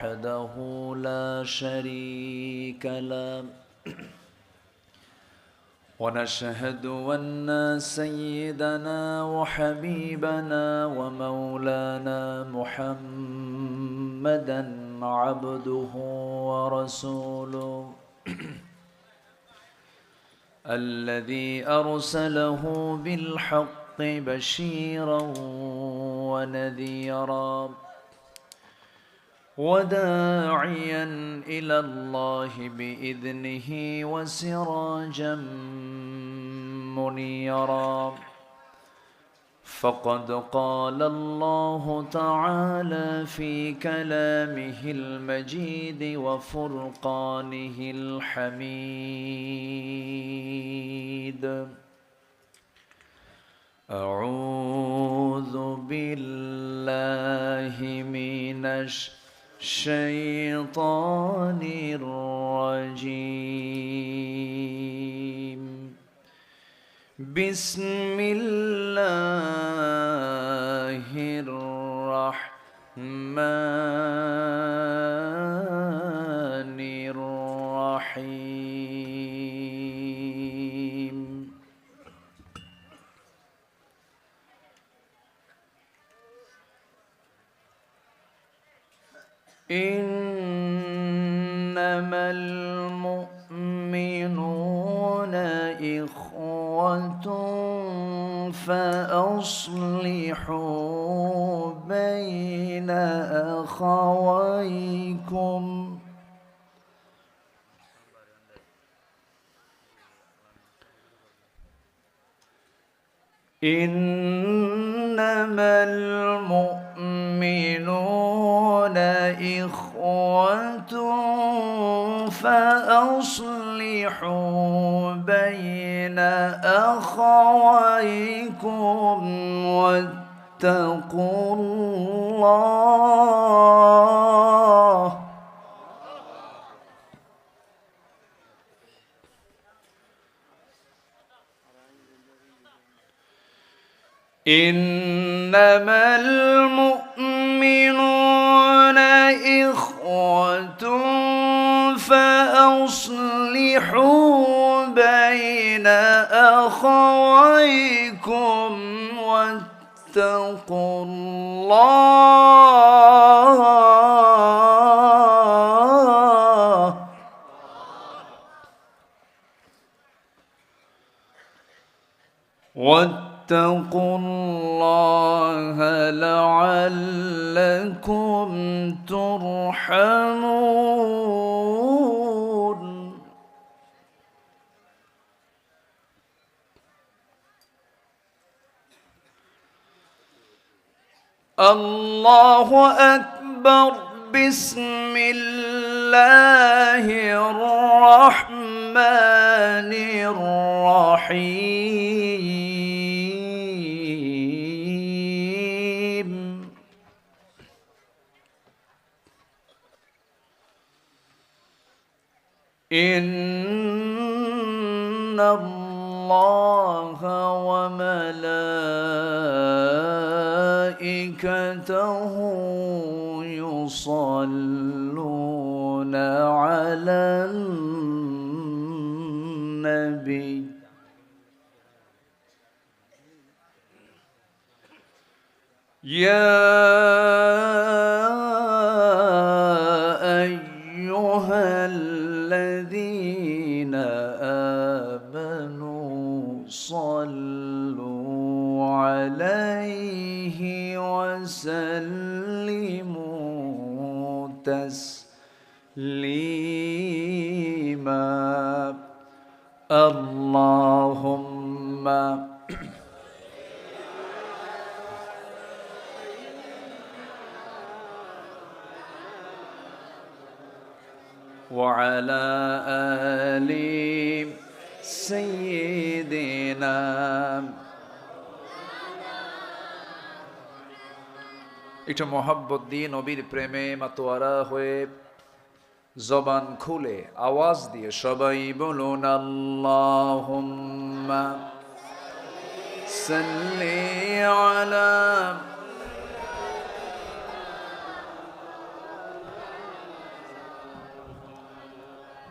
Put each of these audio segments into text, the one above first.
وحده لا شريك له ونشهد أن سيدنا وحبيبنا ومولانا محمدا عبده ورسوله الذي أرسله بالحق بشيرا ونذيرا وداعيا إلى الله بإذنه وسراجا منيرا فقد قال الله تعالى في كلامه المجيد وفرقانه الحميد أعوذ بالله من الشيطان الرجيم بسم الله الرحمن الرحيم إنما المؤمنون إخوة فأصلحوا بين أخويكم إنما المؤمنون إخوة فأصلحوا بين أخويكم واتقوا الله إنما المؤمنون إخوة فأصلحوا بين أخويكم واتقوا الله واتقوا الله لعلكم ترحمون الله أكبر بسم الله الرحمن الرحيم إن الله وملائكته يصلون على النبي يا أيها الذين آمنوا صلوا عليه وسلموا تسليما اللهم وعلى آل سيدنا একটু মোহাব্বত দিয়ে নবীর প্রেমে মাতোয়ারা হয়ে জবান খুলে আওয়াজ দিয়ে সবাই বলুন আল্লাহুম্মা সাল্লি আলা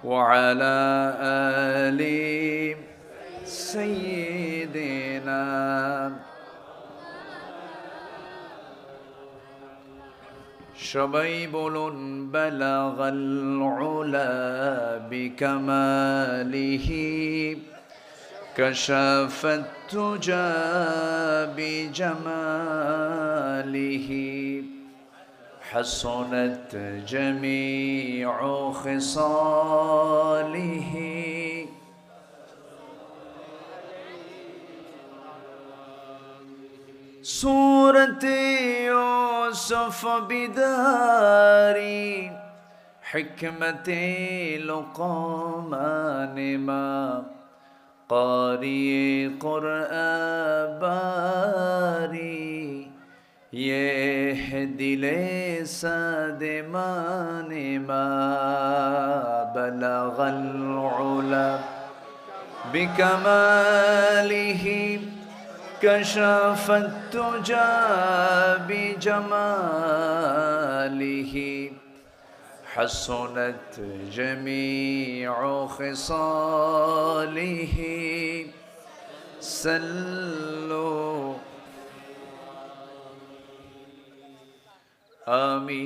وعلى آل سيدنا সবাই বলুন বালাগাল উলা বিকামালিহি কাশাফাত তুজা বিজামালিহি হাসনাত জামিউ খিসালিহি सूरत यूसुफ बिदारी हिकमत लुक़मान मा क़ारी क़ुरआन बारी ये है दिले सादमान मा बलगल उला बिकमालिही كشف التجى بجماله حسنت جميع خصاله سلوا আমি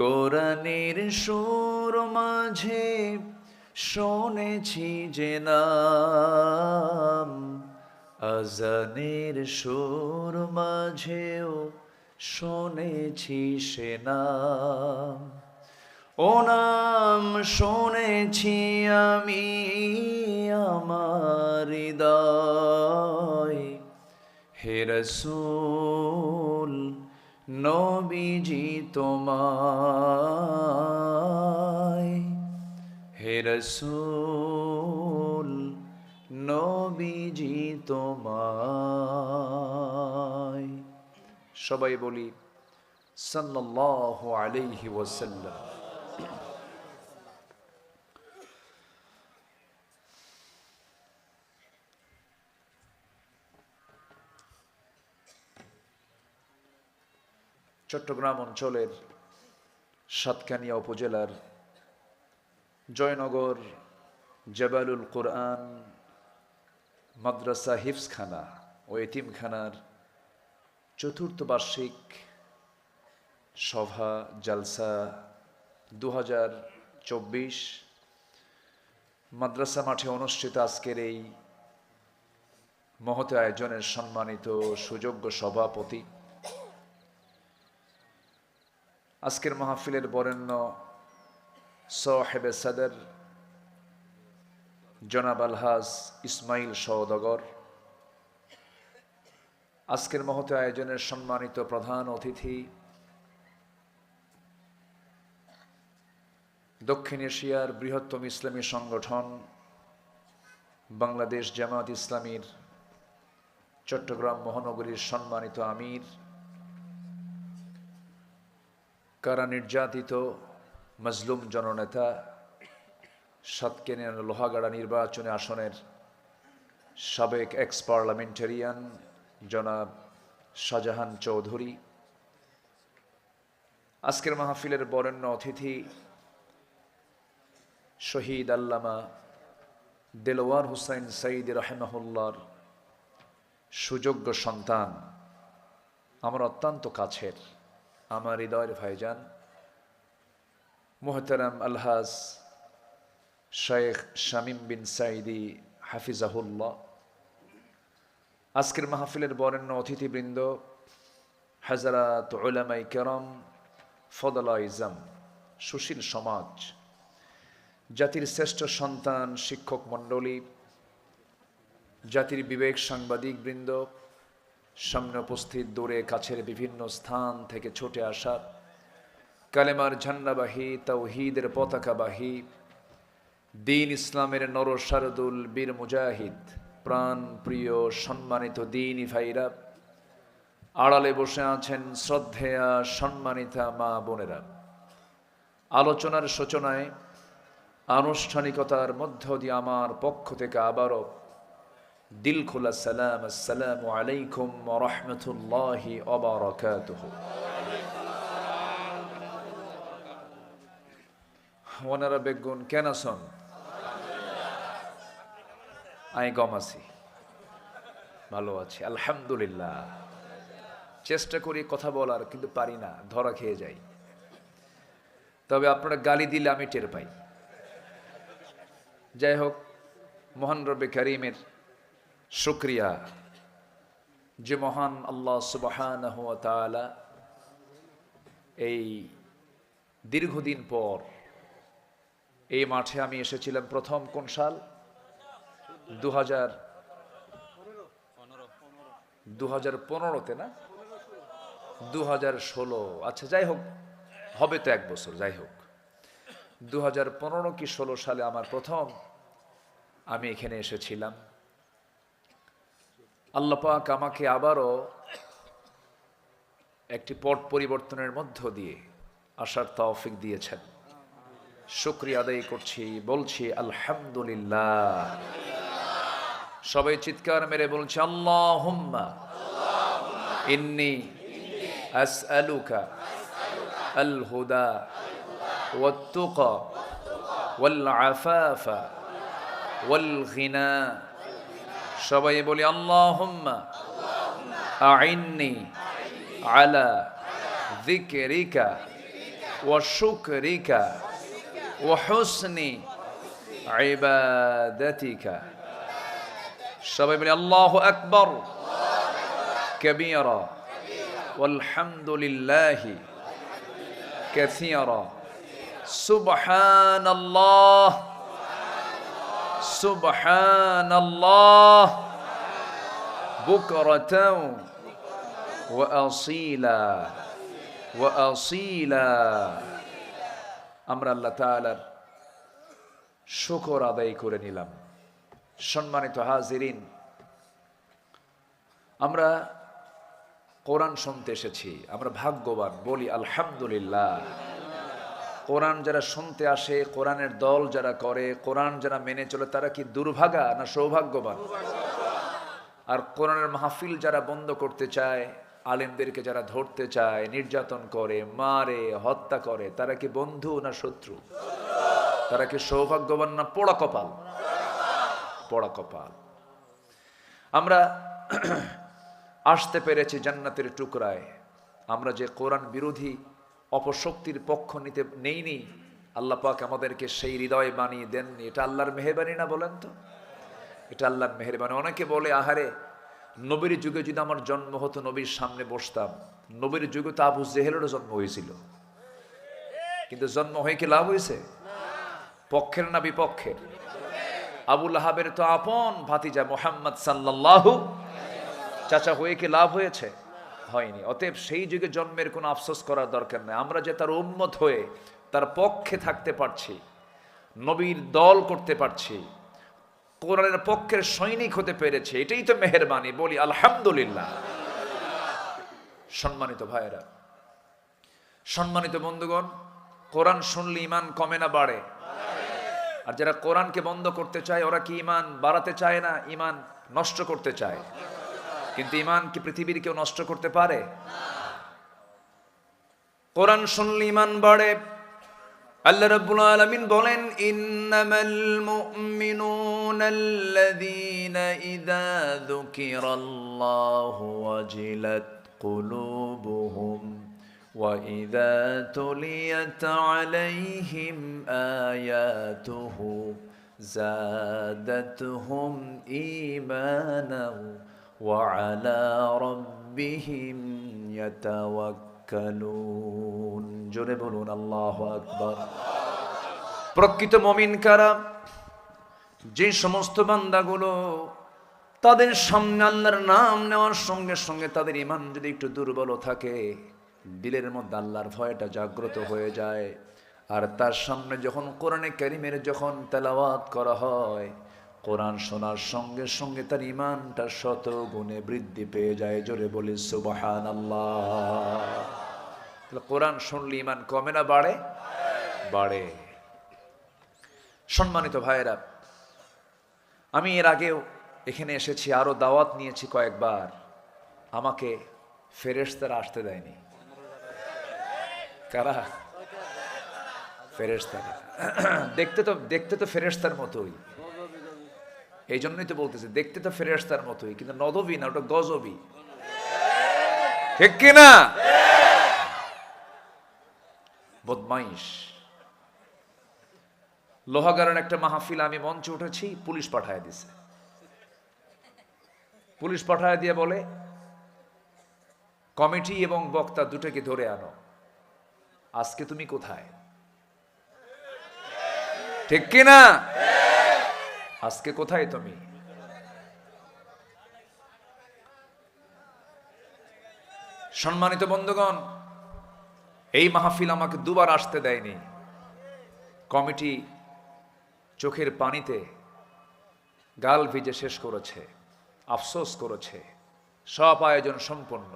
কোরআনের সুর মাঝে শুনেছি যে নাম আজানের সুর মাঝেও শুনেছি সে নাম ও নাম শুনেছি আমি আমার হৃদয় হে রাসূল নবীজি তোমায় হে রাসূল নবীজি তোমায় সবাই বলি সাল্লাল্লাহু আলাইহি ওয়াসাল্লাম। চট্টগ্রাম অঞ্চলের সাতকানিয়া উপজেলার জয়নগর জাবালুল কুরআন মাদ্রাসা হিফজখানা ও এতিমখানার চতুর্থ বার্ষিক সভা জালসা 2024 মাদ্রাসা মাঠে অনুষ্ঠিত আজকের এই মহৎ আয়োজনের সম্মানিত সুযোগ্য সভাপতি, আজকের মাহফিলের বরেণ্য সাহেবে সদর জনাব আলহাজ ইসমাইল সওদাগর, আজকের মহৎ আয়োজনের সম্মানিত প্রধান অতিথি দক্ষিণ এশিয়ার বৃহত্তম ইসলামী সংগঠন বাংলাদেশ জামায়াত ইসলামীর চট্টগ্রাম মহানগরীর সম্মানিত আমির, কারা নির্যাতিত মজলুম জননেতা সাতকানিয়া লোহাগাড়া নির্বাচনী আসনের সাবেক এক্স পার্লামেন্টারিয়ান জনাব শাহজাহান চৌধুরী, আজকের মাহফিলের বরেণ্য অতিথি শহীদ আল্লামা দেলোয়ার হুসাইন সাঈদী রাহিমাহুল্লাহর সুযোগ্য সন্তান, আমার অত্যন্ত কাছের, আমার হৃদয়ের ভাইজান মুহতারাম আলহাজ শেখ শামীম বিন সাঈদী হাফিজাহুল্লাহ, আজকের মাহফিলের বরেণ্য অতিথিবৃন্দ, হাজরাত উলামায়ে কেরাম, ফদলা ইজম, সুশীল সমাজ, জাতির শ্রেষ্ঠ সন্তান, শিক্ষক মণ্ডলী, জাতির বিবেক সাংবাদিক বৃন্দ, সামনে উপস্থিত দূরে কাছের বিভিন্ন স্থান থেকে ছুটে আসা কালেমার ঝান্ডাবাহী, তাওহীদের পতাকাবাহী, দ্বীন ইসলামের নরসারদুল বীর মুজাহিদ, প্রাণ প্রিয় সম্মানিত দ্বীনি ভাইরা, আড়ালে বসে আছেন শ্রদ্ধেয়া সম্মানিতা মা বোনেরা, আলোচনার সূচনায় আনুষ্ঠানিকতার মধ্য দিয়ে আমার পক্ষ থেকে আবারও দিল খোলা সালাম, আসসালামু আলাইকুম ওয়া রাহমাতুল্লাহি ওয়া বারাকাতুহু। ওনারা বেগুন কেন আছেন? আমি গম আছি, ভালো আছি আলহামদুলিল্লাহ। চেষ্টা করি কথা বলার, কিন্তু পারি না, ধরা খেয়ে যাই। তবে আপনারা গালি দিলে আমি টের পাই। যাই হোক, মহান রব্বে কারীমের শুকরিয়া যে মহান আল্লাহ সুবহানাহু ওয়া তাআলা এই দীর্ঘদিন পর এই মাঠে আমি এসেছিলাম প্রথম কোন সাল? 2015তে না, 2016। আচ্ছা যাই হোক, হবে তো 1 বছর। যাই হোক, 2015 কি 16 সালে আমার প্রথম আমি এখানে এসেছিলাম। আল্লাহ পাক আমাকে আবারও একটি পট পরিবর্তনের মধ্য দিয়ে আসার তৌফিক দিয়েছেন। শুকরিয়া আদায় করছি, বলছি আলহামদুলিল্লাহ। সবাই চিৎকার মেরে বলছি আল্লাহুম্মা ইন্নী আসআলুকা আল হুদা ওয়াত তুকা ওয়াল আফাফা ওয়াল গিনা। সবাই বলি আল্লাহুম্মা আইন্নি আলা যিকরিকা ওয়া শুকরিকা ওয়া হুসনি ইবাদাতিকা। সবাই বলি আল্লাহু আকবার কাবীরা ওয়ালহামদুলিল্লাহি কাসীরা সুবহানাল্লাহ সুবহানাল্লাহ বুকরাতাও ওয়া আসীলা ওয়া আসীলা। আমরা আল্লাহ তাআলার শুকর আদায় করে নিলাম। সম্মানিত হাজিরিন, আমরা কোরআন শুনতে এসেছি, আমরা ভাগ্যবান, বলি আলহামদুলিল্লাহ। কোরআন যারা শুনতে আসে, কোরআনের দল যারা করে, কোরআন যারা মেনে চলে, তারা কি দুর্ভাগা না সৌভাগ্যবান? আর কোরআনের মাহফিল যারা বন্ধ করতে চায়, আলেমদেরকে যারা ধরতে চায়, নির্যাতন করে, মারে, হত্যা করে, তারা কি বন্ধু না শত্রু? তারা কি সৌভাগ্যবান না পোড়া কপাল? পোড়া কপাল। আমরা আসতে পেরেছি জান্নাতের টুকরায়। আমরা যে কোরআন বিরোধী অপশক্তির পক্ষ নিতে নেইনি, আল্লাহ পাক আমাদেরকে সেই হৃদয় বানিয়ে দেননি। এটা আল্লাহর মেহেরবানি না? বলেন তো, এটা আল্লাহর মেহেরবানি। অনেকে বলে আহারে, নবীর যুগে যদি আমার জন্ম হতো, নবীর সামনে বসতাম। নবীর যুগে তো আবু জেহেলেরও জন্ম হয়েছিল, কিন্তু জন্ম হয়ে কি লাভ হয়েছে? পক্ষের না বিপক্ষের? আবু লাহাবের তো আপন ভাতিজা মুহাম্মদ সাল্লাল্লাহু, চাচা হয়ে কি লাভ হয়েছে? হয়নি। অতএব সেই যুগে জন্মের কোনো আফসোস করার দরকার নেই। আমরা যে তার উম্মত হয়ে তার পক্ষে থাকতে পারছি, নবীর দল করতে পারছি, কোরআনের পক্ষের সৈনিক হতে পেরেছে, এটাই তো মেহেরবানি। বলি আলহামদুলিল্লাহ। সম্মানিত ভাইয়েরা, সম্মানিত বন্ধুগণ, কোরআন শুনলে ইমান কমে না বাড়ে? আর যারা কোরআনকে বন্ধ করতে চায়, ওরা কি ইমান বাড়াতে চায় না, ইমান নষ্ট করতে চায়? কিন্তু ইমান কি পৃথিবীর কেউ নষ্ট করতে পারে? কোরআন শুনলে ইমান বাড়ে। আল্লাহ রাব্বুল আলামিন বলেন, ইন্নামাল মুমিনুনাল্লাযীনা ইযা যুকিরাল্লাহু ওয়াজিলাত কুলুবুহুম ওয়া ইযা তুলিয়াত আলাইহিম আয়াতুহু যাদাতুহুম ঈমানাও ওয়া আলা রাব্বিহিম ইয়াতাওয়াক্কালুন। জোরে বলুন আল্লাহু আকবার। প্রকৃত মুমিন কারা? যে সমস্ত বান্দাগুলো তাদের সামনে আল্লাহর নাম নেওয়ার সঙ্গে সঙ্গে তাদের ঈমান যদি একটু দুর্বল থাকে, দিলের মধ্যে আল্লাহর ভয়টা জাগ্রত হয়ে যায়, আর তার সামনে যখন কোরআনে কারীমের যখন তেলাওয়াত করা হয়, কোরআন শোনার সঙ্গে সঙ্গে তার ঈমানটা শত গুণে বৃদ্ধি পেয়ে যায়। জোরে বলি সুবহানাল্লাহ। কোরআন শুনলে ঈমান কমে না বাড়ে? বাড়ে। সম্মানিত ভাইয়েরা, আমি এর আগেও এখানে এসেছি, আরো দাওয়াত নিয়েছি কয়েকবার, আমাকে ফেরেশতারা আসতে দেয়নি। কারা? ফেরেশতা না। দেখতে তো ফেরেশতার মতোই, এই জন্যই তো বলতেছে দেখতে তো ফেরেশতার মতোই, কিন্তু নদবী না, ওটা গজবী, ঠিক কিনা? বদমাইশ। লোহাগাড়ার একটা মাহফিল আমি মঞ্চে উঠেছি, পুলিশ পাঠায় দিছে। পুলিশ পাঠায় দিয়ে বলে কমিটি এবং বক্তা দুটোকে ধরে আনো, আজকে তুমি কোথায়? ঠিক কিনা? আজকে কোথায় তুমি? সম্মানিত বন্ধুগণ, এই মাহফিল আমাকে দুবার আসতে দেয়নি। কমিটি চোখের পানিতে গাল ভিজে শেষ করেছে, আফসোস করেছে, সব আয়োজন সম্পন্ন।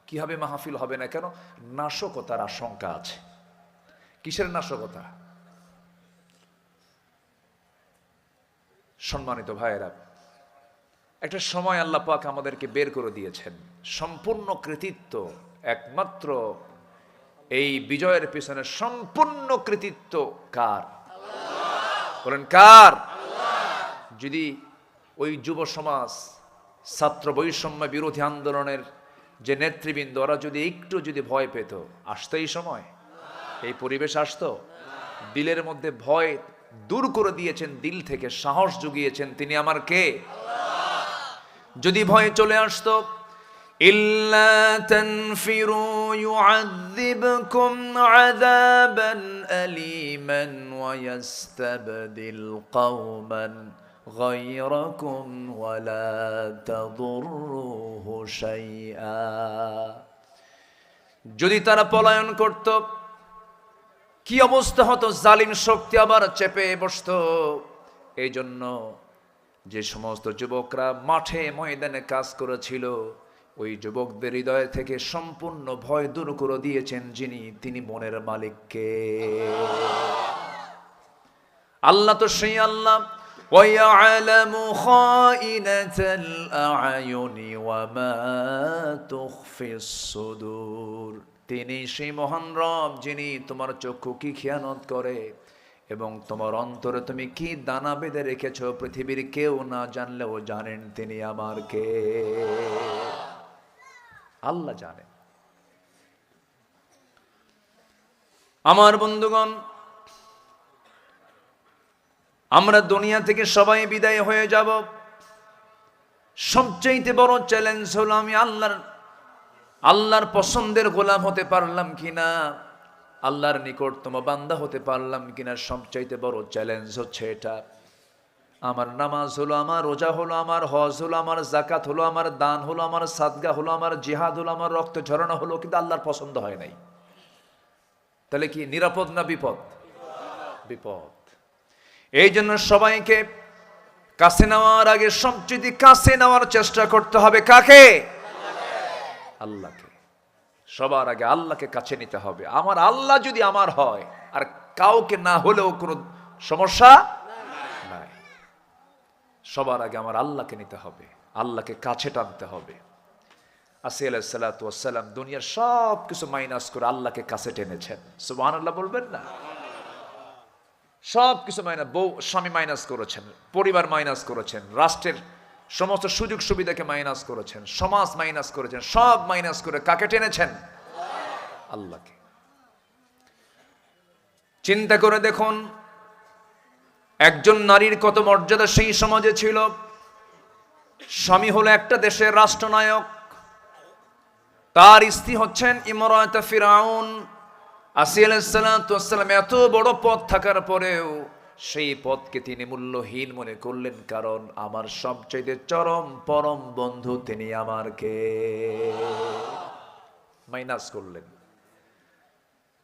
কিভাবে মাহফিল হবে না কেন? নাশকতার আশঙ্কা আছে। কিসের নাশকতা? সম্মানিত ভাইয়েরা, একটা সময় আল্লাহ পাক আমাদেরকে বের করে দিয়েছেন, সম্পূর্ণ কৃতিত্ব একমাত্র এই বিজয়ের পিছনে সম্পূর্ণ কৃতিত্ব কার? বলেন কার? যদি ওই যুব সমাজ, ছাত্র বৈষম্য বিরোধী আন্দোলনের যে নেতৃবৃন্দ, ওরা যদি একটু ভয় পেত, আসতো এই সময়, এই পরিবেশ আসতো? দিলের মধ্যে ভয় দূর করে দিয়েছেন, দিল থেকে সাহস জুগিয়েছেন তিনি আমার কে? যদি ভয় চলে আসতো, ইল্লা তানফিরু ইউআযিবকুম আযাবান আলীমান ওয়া ইস্তাবদিল কওমান গায়রাকুম ওয়া লা তাদুররুহু শাইআ। যদি তারা পলায়ন করত, কি অবস্থা হতো? জালিম শক্তি আবার চেপে বসতো। এই জন্য যে সমস্ত যুবকরা মাঠে ময়দানে কাজ করেছিল, ওই যুবকদের হৃদয় থেকে সম্পূর্ণ ভয় দূর করে দিয়েছেন যিনি, তিনি মনের মালিককে। আল্লাহ তো সেই আল্লাহ, ওয়ায়ালামু খাইনাতাল আ'য়ুনি ওয়া মা তুখফিস সুদূর। তিনি সেই মহান রব যিনি তোমার চক্ষু কি খেয়ানত করে এবং তোমার অন্তরে তুমি কি দানা বেঁধে রেখেছো, পৃথিবীর কেউ না জানলেও জানেন তিনি আমার কে। আল্লাহ জানেন। আমার বন্ধুগণ, আমরা দুনিয়া থেকে সবাই বিদায় হয়ে যাব। সবচেয়ে বড় চ্যালেঞ্জ হলো আমি আল্লাহর পছন্দের গোলাম হতে পারলাম কিনা, আল্লাহর নিকটতম বান্দা হতে পারলাম কিনা। সবচাইতে বড় চ্যালেঞ্জ হচ্ছে এটা। আমার নামাজ হলো, আমার রোজা হলো, আমার হজ হলো, আমার জাকাত হলো, আমার দান হলো, আমার সাদগা হলো, আমার জিহাদ হলো, আমার রক্ত ঝরানো হলো, কিন্তু আল্লাহর পছন্দ হয় নাই। তাহলে কি নিরাপদ না বিপদ? বিপদ। এই জন্য সবাইকে কাছে নেওয়ার আগে সবচেয়ে কাছে নেওয়ার চেষ্টা করতে হবে কাকে? আল্লাহকে। সবার আগে আল্লাহকে কাছে নিতে হবে। আমার আল্লাহ যদি আমার হয়, আর কাউকে না হলেও কোনো সমস্যা নাই। সবার আগে আমার আল্লাহকে নিতে হবে, আল্লাহকে কাছে টানতে হবে। আসি আলাইহিস সালাতু ওয়াস সালাম দুনিয়ার সব কিছু মাইনাস করে আল্লাহকে কাছে টেনেছেন। সুবহানাল্লাহ বলবেন না? সব কিছু মাইনাস, বউ স্বামী মাইনাস করেছেন, পরিবার মাইনাস করেছেন, রাষ্ট্রের সমস্ত সুযোগ সুবিধাকে মাইনাস করেছেন, সমাজ মাইনাস করেছেন, সব মাইনাস করে কাকে টেনেছেন? আল্লাহকে। চিন্তা করে দেখুন, একজন নারীর কত মর্যাদা সেই সমাজে ছিল। স্বামী হলো একটা দেশের রাষ্ট্রনায়ক, তার স্ত্রী হচ্ছেন ইমরাতে ফিরাউন। আসি আলাইহিস সালাতু ওয়াস সালাম এত বড় পদ থাকার পরেও সেই পদকে তিনি মূল্যহীন মনে করলেন, কারণ আমার সবচেয়ে চরম পরম বন্ধু তিনি আমার কে? মাইনাস করলেন।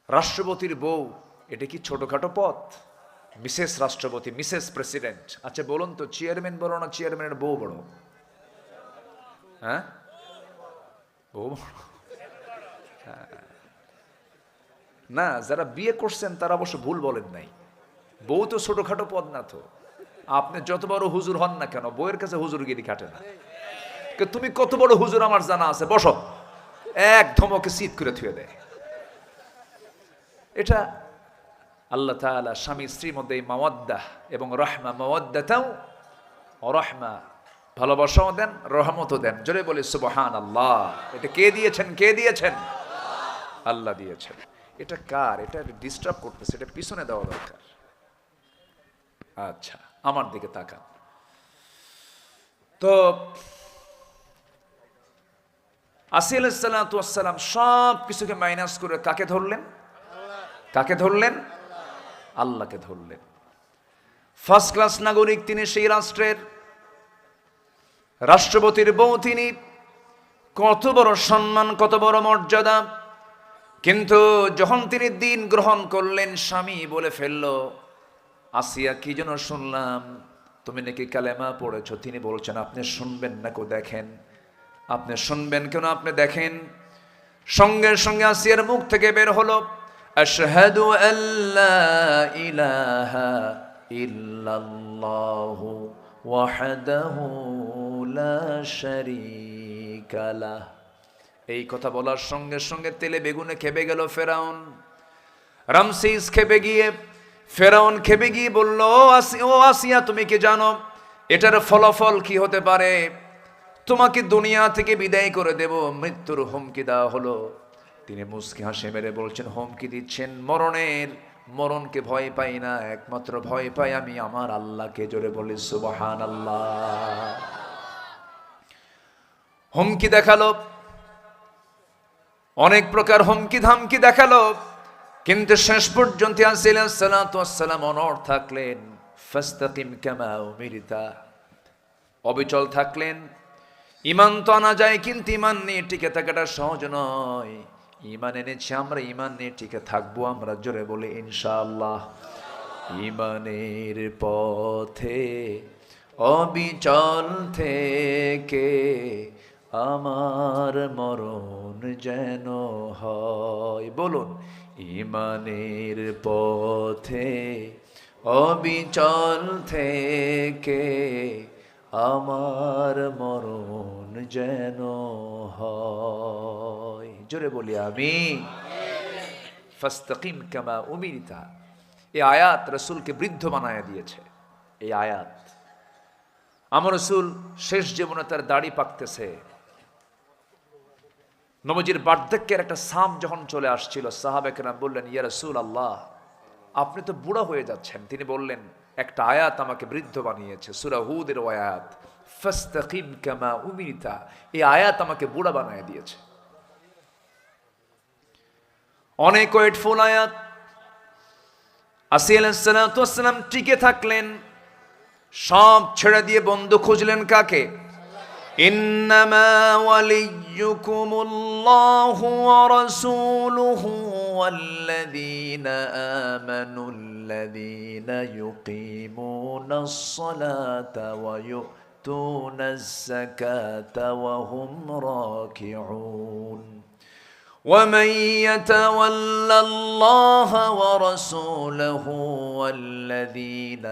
রাষ্ট্রপতির বউ, এটা কি ছোটখাটো পদ? মিসেস রাষ্ট্রপতি, মিসেস প্রেসিডেন্ট। আচ্ছা বলুন তো, চেয়ারম্যান বড় না চেয়ারম্যানের বউ বড়? হ্যাঁ, বউ না। যারা বিয়ে করছেন তারা অবশ্য ভুল বলেন নাই। বউ তো ছোটখাটো পদ না তো। আপনি যত বড় হুজুর হন না কেন, বউয়ের কাছে হুজুরগিরি কাটে না। তুমি কত বড় হুজুর আমার জানা আছে, বসো, এক ধমকে শীত করে থুয়ে দেয়। এটা আল্লাহ তাআলা স্বামী স্ত্রীর মধ্যে মাওয়াদ্দাহ এবং রাহমা, মাওয়াদ্দাতাও রাহমা, ভালোবাসাও দেন, রহমতও দেন। জোরে বলি সুবহানাল্লাহ। এটা কে দিয়েছেন? কে দিয়েছেন? আল্লাহ দিয়েছেন। এটা কার? এটা ডিস্টার্ব করতেছে, এটা পিছনে দেওয়া দরকার। আচ্ছা, আমার দিকে তাকান। তো আসি আলাইহিস সালাতু ওয়াস সালাম সব কিছুকে মাইনাস করে কাকে ধরলেন? কাকে ধরলেন? আল্লাহকে ধরলেন। ফার্স্ট ক্লাস নাগরিক তিনি, সেই রাষ্ট্রের রাষ্ট্রপতির বউ তিনি। কত বড় সম্মান, কত বড় মর্যাদা। কিন্তু যখন তিনি দিন গ্রহণ করলেন, স্বামী বলে ফেলল, আসিয়া কি যেন শুনলাম তুমি নাকি কালেমা পড়েছ। তিনি বলছেন আপনি শুনবেন না কো, দেখেন। আপনি শুনবেন কেন? আপনি দেখেন। সঙ্গে সঙ্গে আসিয়ার মুখ থেকে বের হলো, আশহাদু আল্লা ইলাহা ইল্লাল্লাহু ওয়াহদাহু লা শারীকা লাহ। এই কথা বলার সঙ্গে সঙ্গে তেলে বেগুনে খেপে গেল ফেরাউন। রামসেস খেপে গিয়ে, ফেরাউন খেপে গিয়ে বলল, ও আসিয়া তুমি কি জানো এটার ফলাফল কি হতে পারে? তোমাকে দুনিয়া থেকে বিদায় করে দেব, মৃত্যুর হুমকি দেওয়া হলো। তিনি মুস্কি হাসি মেরে বলছেন, হুমকি দিচ্ছেন মরণের। মরণকে ভয় পাই না, একমাত্র ভয় পাই আমি আমার আল্লাহকে। জোরে বলি সুবহানাল্লাহ। হুমকি দেখালো, অনেক প্রকার হুমকি ধামকি দেখালো, কিন্তু শেষ পর্যন্ত আসি আলাইহিস সালাতু ওয়াস সালাম অনড় থাকলেন। ফাস্তাকিম কামা উমিরতা, অবিচল থাকলেন। ঈমান তো আনা যায়, কিন্তু ঈমান নিয়ে টিকে থাকাটা সহজ নয়। ঈমান এনেছি আমরা, ঈমান নিয়ে টিকে থাকবো আমরা। জোরে বলে ইনশাআল্লাহ। ঈমানের পথে অবিচল থেকে আমার মরণ যেন হয়। বলুন, ঈমানের পথে অবিচল থেকে আমার মরণ যেন হয়। জোরে বলি আমিন। ফাস্তাকিম কামা উমিরতা। এই আয়াত রাসূলকে বৃদ্ধ বানায় দিয়েছে। এই আয়াত আমার রাসূল শেষ জীবনে তার দাড়ি পাকতেছে, নবীজির বার্ধক্যের একটা সাম যখন চলে আসছিল, সাহাবা কেরাম বললেন, ইয়া রাসূলুল্লাহ আপনি তো বুড়া হয়ে যাচ্ছেন। তিনি বললেন, একটা আয়াত আমাকে বৃদ্ধ বানিয়েছে, সূরা হুদের আয়াত, ফাস্তাকিম কামা উমিরতা। এই আয়াত আমাকে বুড়া বানিয়ে দিয়েছে। অনেক ওয়েটফুল আয়াত। আসি আলাইহিস সালাতু ওয়াস সালাম টিকে থাকলেন, সব ছেড়ে দিয়ে বন্ধু খুঁজলেন কাকে? ইন্নামা ওয়ালিয়্যুকুমুল্লাহু ওয়া রাসূলুহু ওয়াল্লাযীনা আমানুল্লাযীনা ইউকিমুনাস সালাতা ওয়া ইউতুনাজ যাকাতা ওয়া হুম রাকিউন। ومن يتول الله ورسوله والذين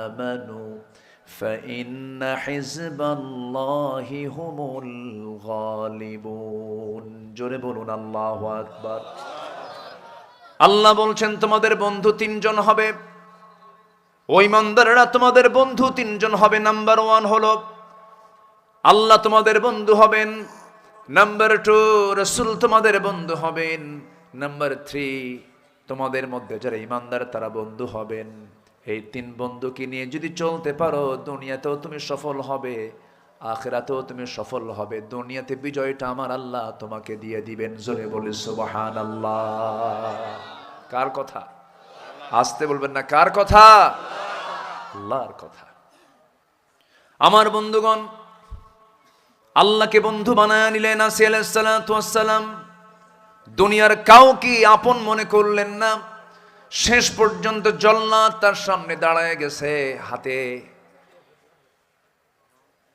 آمنوا فإن حزب الله هم الغالبون। জোরে বলুন আল্লাহু আকবার। আল্লাহ বলছেন তোমাদের বন্ধু তিনজন হবে। ওই ইমানদাররা তোমাদের বন্ধু তিনজন হবে। নাম্বার 1 হলো আল্লাহ তোমাদের বন্ধু হবেন। নাম্বার 2 রাসূল তোমাদের বন্ধু হবেন। নাম্বার 3 তোমাদের মধ্যে যারা ইমানদার তারা বন্ধু হবেন। এই 3 বন্ধুকে নিয়ে যদি চলতে পারো, দুনিয়াতেও তুমি সফল হবে, আখিরাতেও তুমি সফল হবে। দুনিয়াতে বিজয়টা আমার আল্লাহ তোমাকে দিয়ে দিবেন। জোরে বলি সুবহানাল্লাহ। কার কথা? আসতে বলবেন না। কার কথা? আল্লাহর কথা। আমার বন্ধুগণ, আল্লাহকে বন্ধু বানায় নিলেন আসি আলাইহিস সালাতু ওয়াস সালাম। দুনিয়ার কাউকে আপন মনে করলেন না। শেষ পর্যন্ত জল্লাদ তার সামনে দাঁড়ায় গেছে,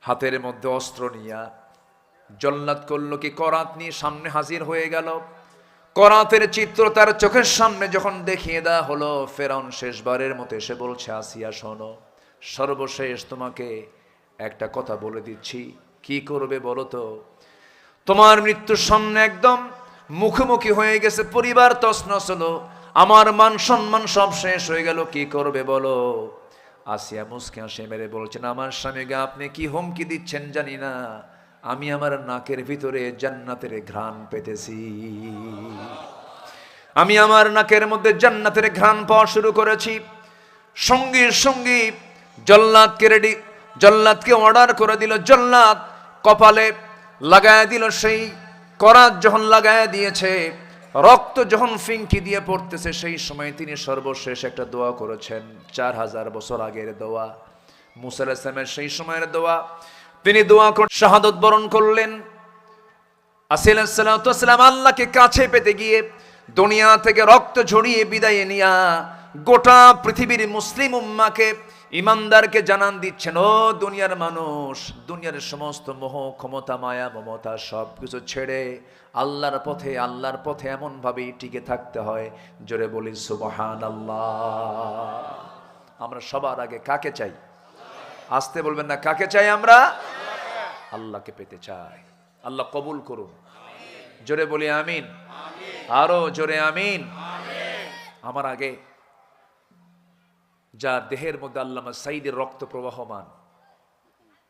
হাতের মধ্যে অস্ত্র নিয়া। জল্লাদ করলো কি, করাত নিয়ে সামনে হাজির হয়ে গেল। করাতের চিত্র তার চোখের সামনে যখন দেখিয়ে দেওয়া হলো, ফেরাউন শেষবারের মতো এসে বলছে, আসিয়া শোনো, সর্বশেষ তোমাকে একটা কথা বলে দিচ্ছি। কি করবে বলো তো? তোমার মৃত্যুর সামনে একদম মুখোমুখি হয়ে গেছে, পরিবার তছনছ হলো, আমার মান সম্মান সব শেষ হয়ে গেল, কি করবে বলো? আসিয়া মুসকে হাসি মেরে বলছেন, আমার স্বামীকে আপনি কি হুমকি দিচ্ছেন জানি না, আমি আমার নাকের ভিতরে জান্নাতের ঘ্রাণ পেতেছি। আমি আমার নাকের মধ্যে জান্নাতের ঘ্রাণ পাওয়া শুরু করেছি। সঙ্গে সঙ্গে জল্লাদকে অর্ডার করে দিল। জল্লাদ কপালে লাগায় দিল, সেই করাত যখন লাগায় দিয়েছে, রক্ত যখন ফিঙ্কি দিয়ে পড়তেছে, সেই সময় তিনি সর্বশেষ একটা দোয়া করেছেন, 4000 বছর আগের দোয়া, মুসা আলাইহিস সালামের সেই সময়ের দোয়া। তিনি দোয়া করে শাহাদত বরণ করলেন। আসিয়া আলাইহিস সালাম আল্লাহকে কাছে পেতে গিয়ে দুনিয়া থেকে রক্ত ঝরিয়ে বিদায় নিয়া গোটা পৃথিবীর মুসলিম উম্মাকে, ইমানদারকে জানান দিচ্ছেন, ও দুনিয়ার মানুষ, দুনিয়ার সমস্ত মোহ, ক্ষমতা, মায়া, মমতা সব কিছু ছেড়ে আল্লাহর পথে এমন ভাবেই টিকে থাকতে হয়। জোরে বলি সুবহানাল্লাহ। আমরা সবার আগে কাকে চাই? আসতে বলবেন না, কাকে চাই আমরা? আল্লাহকে পেতে চাই। আল্লাহ কবুল করুন। জোরে বলি আমিন। আরো জোরে আমিন। আমার আগে যার দেহের মধ্যে আল্লামা সাঈদীর রক্ত প্রবাহমান,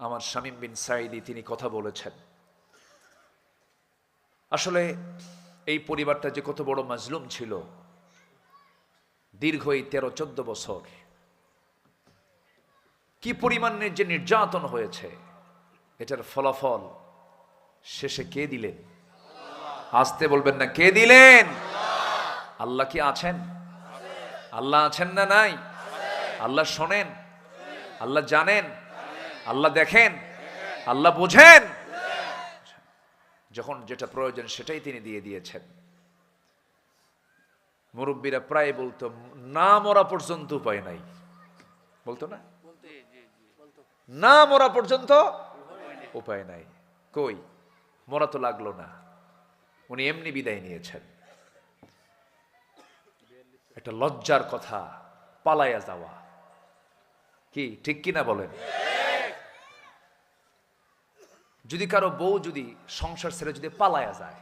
আমার শামীম বিন সাঈদী, তিনি কথা বলেছেন। আসলে এই পরিবারটা যে কত বড় মাজলুম ছিল, দীর্ঘ এই 13-14 বছর কি পরিমাণের যে নির্যাতন হয়েছে, এটার ফলাফল শেষে কে দিলেন? আসতে বলবেন না, কে দিলেন? আল্লাহ কি আছেন? আল্লাহ আছেন না নাই? আল্লাহ শোনেন, আল্লাহ জানেন, আল্লাহ দেখেন, আল্লাহ বোঝেন। যখন যেটা প্রয়োজন সেটাই তিনি দিয়ে দিয়েছেন। মুরব্বীরা প্রায় বলতো, না মরা পর্যন্ত উপায় নাই, বলতো না? না মরা পর্যন্ত উপায় নাই। কই, মরা তো লাগলো না, উনি এমনি বিদায় নিয়েছেন। একটা লজ্জার কথা, পালাইয়া যাওয়া। কি ঠিক কিনা বলেন? যদি কারো বউ যদি সংসার ছেড়ে যদি পালায়া যায়,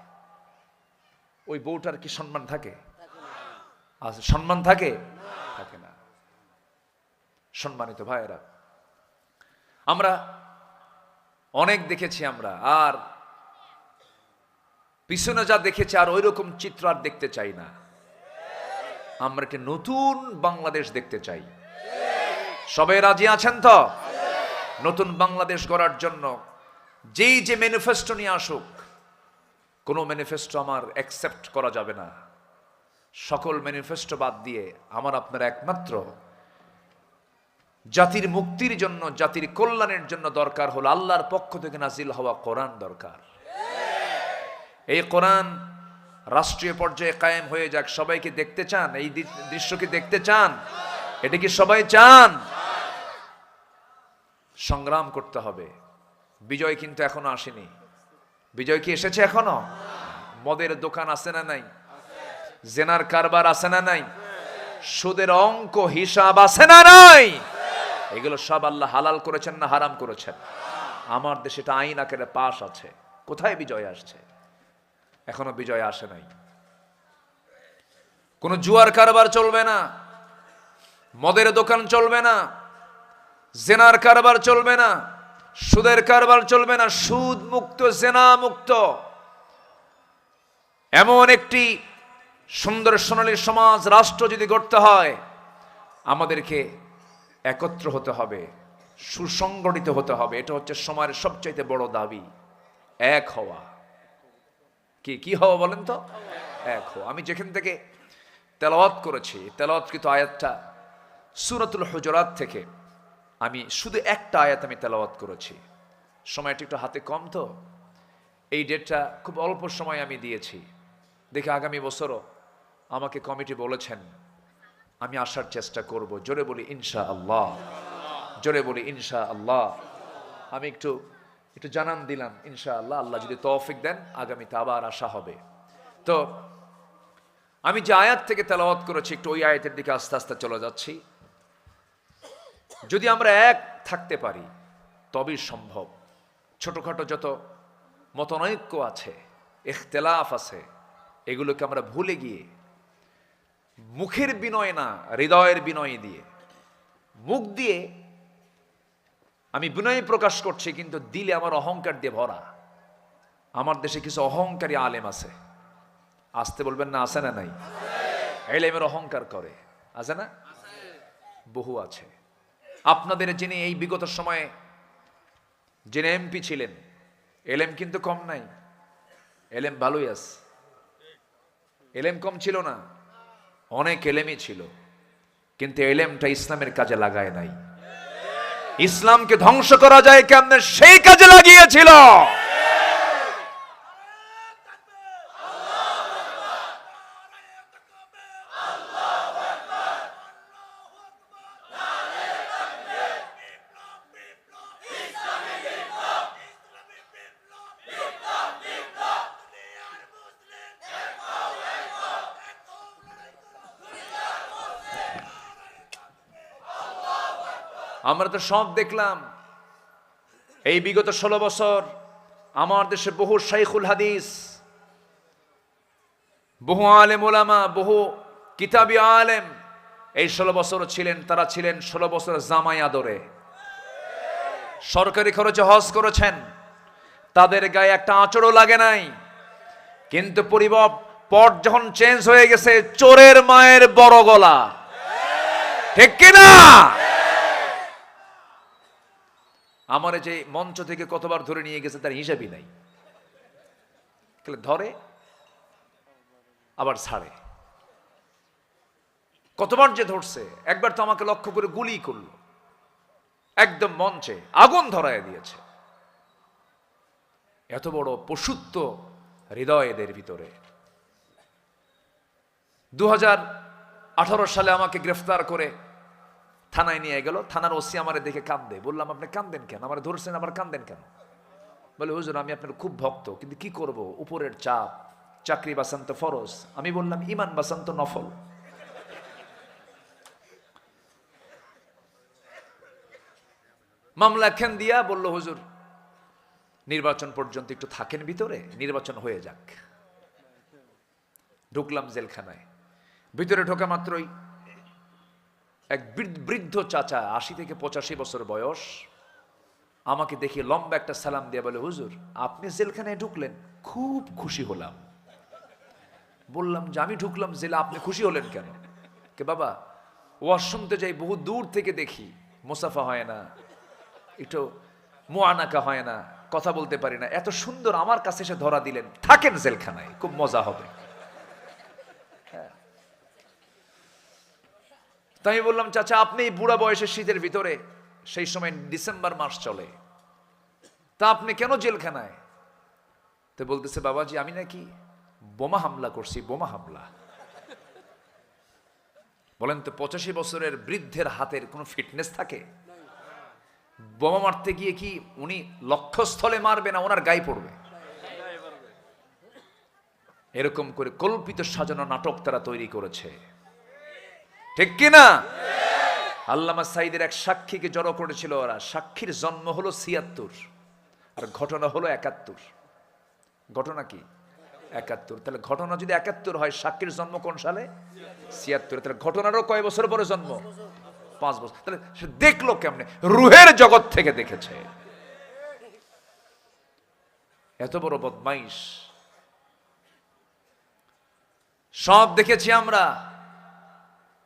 ওই বউটার কি সম্মান থাকে? আচ্ছা, সম্মান থাকে? থাকে না। সম্মানিত ভাইয়েরা, আমরা অনেক দেখেছি, আমরা আর পিছনে যা দেখেছি আর ওই রকম চিত্র আর দেখতে চাই না। আমরা একটা নতুন বাংলাদেশ দেখতে চাই। সবাই রাজি আছেন তো? নতুন বাংলাদেশ গড়ার জন্য যেই যে ম্যানিফেস্টো নিয়ে আসুক, কোনো ম্যানিফেস্টো আমার অ্যাকসেপ্ট করা যাবে না। সকল ম্যানিফেস্টো বাদ দিয়ে আমার আপনার একমাত্র জাতির মুক্তির জন্য, জাতির কল্যাণের জন্য দরকার হলো আল্লাহর পক্ষ থেকে নাজিল হওয়া কোরআন দরকার। এই কোরআন রাষ্ট্রীয় পর্যায়ে কায়েম হয়ে যাক। সবাইকে দেখতে চান? এই দৃশ্যকে দেখতে চান? এটা কি সবাই চান? সংগ্রাম করতে হবে। বিজয় কিন্তু এখনো আসেনি। বিজয় কি এসেছে এখনো? মদের দোকান আছে না নাই? জেনার কারবার আছে না নাই? সুদের অঙ্ক হিসাব আছে না নাই? এগুলো সব আল্লাহ হালাল করেছেন না হারাম করেছেন? আমার দেশে এটা আইন আকারে পাশ আছে। কোথায় বিজয় আসছে? এখনো বিজয় আসে নাই। কোন জুয়ার কারবার চলবে না, মদের দোকান চলবে না, জেনার কারবার চলবে না, সুদের কারবার চলবে না। সুদ মুক্ত, জেনা মুক্ত এমন একটি সুন্দর সোনালী সমাজ, রাষ্ট্র যদি গড়তে হয়, আমাদেরকে একত্র হতে হবে, সুসংগঠিত হতে হবে। এটা হচ্ছে সময়ের সবচাইতে বড় দাবি, এক হওয়া। কি হওয়া বলেন তো? এক হওয়া। আমি যেখান থেকে তেলাওয়াত করেছি, তেলাওয়াতকৃত আয়াতটা সূরাতুল হুজুরাত থেকে, আমি শুধু একটা আয়াত আমি তেলাওয়াত করেছি। সময়টা একটু হাতে কম, তো এই ডেটটা খুব অল্প সময় আমি দিয়েছি। দেখে আগামী বছরও আমাকে কমিটি বলেছেন, আমি আসার চেষ্টা করব। জোরে বলি ইনশাআল্লাহ, জোরে বলি ইনশাআল্লাহ। আমি একটু জানান দিলাম, ইনশাআল্লাহ আল্লাহ যদি তৌফিক দেন আগামীতে আবার আসা হবে। তো আমি যে আয়াত থেকে তেলাওয়াত করেছি, একটু ওই আয়াতের দিকে আস্তে আস্তে চলে যাচ্ছি। যদি আমরা এক থাকতে পারি তবেই সম্ভব। ছোটখাটো যত মতনৈক্য আছে, ইখতিলাফ আছে, এগুলোকে আমরা ভুলে গিয়ে মুখের বিনয় না, হৃদয়ের বিনয় দিয়ে। মুখ দিয়ে আমি বিনয় প্রকাশ করছি, কিন্তু দিলে আমার অহংকার দিয়ে ভরা। আমার দেশে কিছু অহংকারী আলেম আছে, আসতে বলবেন না, আছে না নাই? এলেমের অহংকার করে, আছে না? বহু আছে। আপনাদের যিনি এই বিগত সময়ে যিনি এমপি ছিলেন, এলেম কিন্তু কম নাই, এলেম ভালোই আছে, এলেম কম ছিল না, অনেক এলেমই ছিল, কিন্তু এলেমটা ইসলামের কাজে লাগায় নাই। ইসলামকে ধ্বংস করা যায় কেমনে, সেই কাজে লাগিয়েছিল। আমরা তো সব দেখলাম এই বিগত 16 বছর। আমার দেশে বহু শাইখুল হাদিস, বহু আলেম ওলামা, বহু কিতাবি আলেম এই 16 বছর ছিলেন। তারা ছিলেন 16 বছর জামাই আদরে, সরকারি খরচে হজ করেছেন, তাদের গায়ে একটা আঁচড়ও লাগে নাই। কিন্তু পট যখন চেঞ্জ হয়ে গেছে, চোরের মায়ের বড় গলা, ঠিক কিনা? আমার যে মঞ্চ থেকে কতবার ধরে নিয়ে গেছে তার হিসাবই নাই। ধরে আবার ছাড়ে, কতবার যে ধরছে। একবার তো আমাকে লক্ষ্য করে গুলি করলো, একদম মঞ্চে আগুন ধরায় দিয়েছে। এত বড় পশুত্ব হৃদয় এদের ভিতরে। 2018 সালে আমাকে গ্রেফতার করে থানায় নিয়ে গেল। থানার ওসি আমারে দেখে কান্দে। বললাম, আপনি কান্দেন কেন? আমার ধরছেন, আবার কান্দেন কেন? বলে, হুজুর আমি আপনার খুব ভক্ত, কিন্তু কি করব, উপরের চাপ, চাকরি বাঁচান তো ফরজ। আমি বললাম, ইমান বাঁচান তো নফল। মামলা খেন দিয়া বলল, হুজুর নির্বাচন পর্যন্ত একটু থাকেন ভিতরে, নির্বাচন হয়ে যাক। ঢুকলাম জেলখানায়। ভিতরে ঢোকা মাত্রই এক বৃদ্ধ চাচা, 80 থেকে 85 বছর বয়স, আমাকে দেখে লম্বা একটা সালাম দিয়ে বলে, হুজুর আপনি জেলখানায় ঢুকলেন, খুব খুশি হলাম। বললাম যে আমি ঢুকলাম জেলে, আপনি খুশি হলেন কেন? কে বাবা, ওয়াজ শুনতে যাই, বহু দূর থেকে দেখি, মুসাফা হয় না, একটু মুআনাকা হয় না, কথা বলতে পারি না, এত সুন্দর আমার কাছে এসে ধরা দিলেন, থাকেন জেলখানায়, খুব মজা হবে। তাই আমি বললাম, চাচা আপনি বুড়া বয়সে শীতের ভিতরে, সেই সময় ডিসেম্বর মাস চলে, তা আপনি কেন জেলখানায়? তো বলতেছে, বাবাজি আমি নাকি বোমা হামলা করছি, বোমা হামলা। বলেন তো 85 বছরের বৃদ্ধের হাতের কোনো ফিটনেস থাকে? বোমা মারতে গিয়ে কি উনি লক্ষ্যস্থলে মারবে না ওনার গায়ে পড়বে? এরকম করে কল্পিত সাজানো নাটক তারা তৈরি করেছে, ঠিক কিনা? আল্লামা সাইদের এক সাক্ষীকে জড়ো করেছিল ওরা। সাক্ষীর জন্ম হলো 76 আর ঘটনা হলো 71। ঘটনা কি? 71। তাহলে ঘটনা যদি 71 হয়, সাক্ষীর জন্ম কোন সালে? 76। তাহলে ঘটনারও কয় বছর পরে জন্ম? 5 বছর। তাহলে সে দেখলো কেমনে? রুহের জগৎ থেকে দেখেছে। এত বড় বদমাইশ সব দেখেছি আমরা।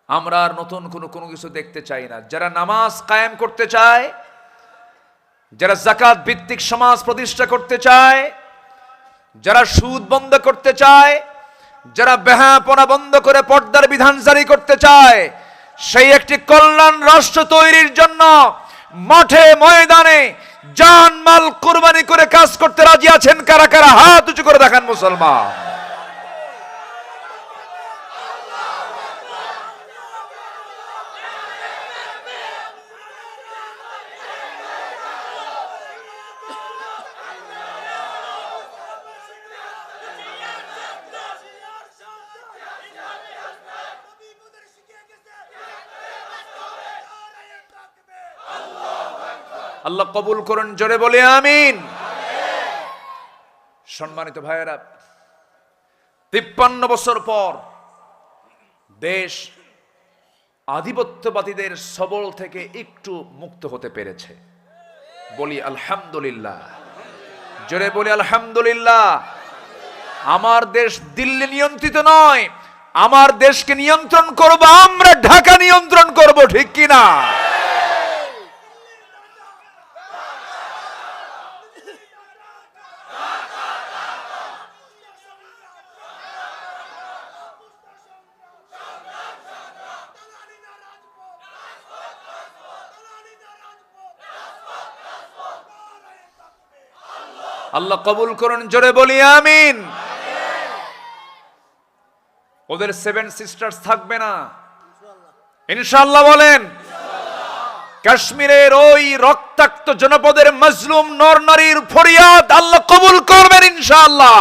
আমরা আর নতুন কোনো কিছু দেখতে চাই না। যারা নামাজ কায়েম করতে চায়, যারা যাকাত ভিত্তিক সমাজ প্রতিষ্ঠা করতে চায়, যারা সুদ বন্ধ করতে চায়, যারা বেহাপনা বন্ধ করে পর্দার বিধান জারি করতে চায়, সেই একটি কল্যাণ রাষ্ট্র তৈরির জন্য মাঠে ময়দানে জান মাল কুরবানি করে কাজ করতে রাজি আছেন কারা কারা? হাত উঁচু করে দেখান মুসলমান। আল্লাহ কবুল করুন, জোরে বলে আমিন। সম্মানিত ভাইয়েরা, 53 বছর পর দেশ আধিপত্যবাদীদের সবল থেকে একটু মুক্ত হতে পেরেছে। বলি আলহামদুলিল্লাহ, জোরে বলি আলহামদুলিল্লাহ। আমার দেশ দিল্লি নিয়ন্ত্রিত নয়, আমার দেশকে নিয়ন্ত্রণ করব আমরা, ঢাকা নিয়ন্ত্রণ করব, ঠিক কিনা? আল্লাহ কবুল করুন, জোরে বলি আমিন। ওদের 7 সিস্টার্স থাকবে না ইনশাআল্লাহ, বলেন। কাশ্মীরের ওই রক্তাক্ত জনপদের মজলুম নর নারীর ফরিয়াদ আল্লাহ কবুল করবেন ইনশাআল্লাহ।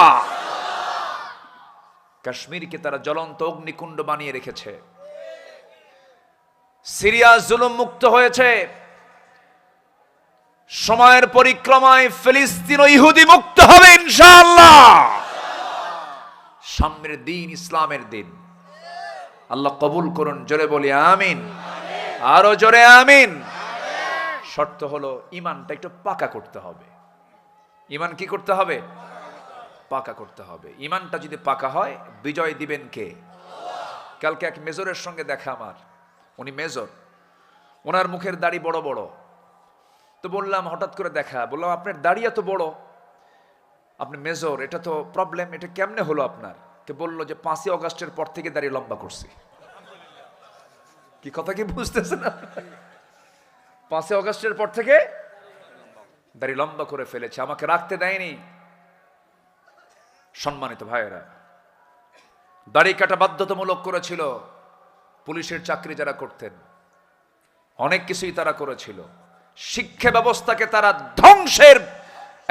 কাশ্মীরকে তারা জ্বলন্ত অগ্নিকুণ্ড বানিয়ে রেখেছে। সিরিয়া জুলুম মুক্ত হয়েছে, সময়ের পরিক্রমায় ফিলিস্তিন ও ইহুদি মুক্ত হবে ইনশাআল্লাহ। সামনের দিন ইসলামের দিন, আল্লাহ কবুল করুন, জোরে বলি আমিন, আরো জোরে আমিন। শর্ত হলো ঈমানটা একটু পাকা করতে হবে। ঈমান কি করতে হবে? পাকা করতে হবে। ঈমানটা যদি পাকা হয়, বিজয় দিবেন কে? কালকে এক মেজরের সঙ্গে দেখা আমার, উনি মেজর, ওনার মুখের দাড়ি বড় বড়। তো বললাম, হঠাৎ করে দেখা, বললাম আপনার দাড়ি এত বড়, আপনি মেজর, এটা তো প্রবলেম, এটা কেমনে হলো আপনার? কে বললো যে 5ই অগাস্টের পর থেকে দাড়ি লম্বা করছি। কি কথা কি বুঝতেছেন? 5ই অগাস্টের পর থেকে দাড়ি লম্বা করে ফেলেছে, আমাকে রাখতে দেয়নি। সম্মানিত ভাইয়েরা, দাড়ি কাটা বাধ্যতামূলক করেছিল পুলিশের চাকরি যারা করতেন, অনেক কিছুই তারা করেছিল। শিক্ষা ব্যবস্থাকে তারা ধ্বংসের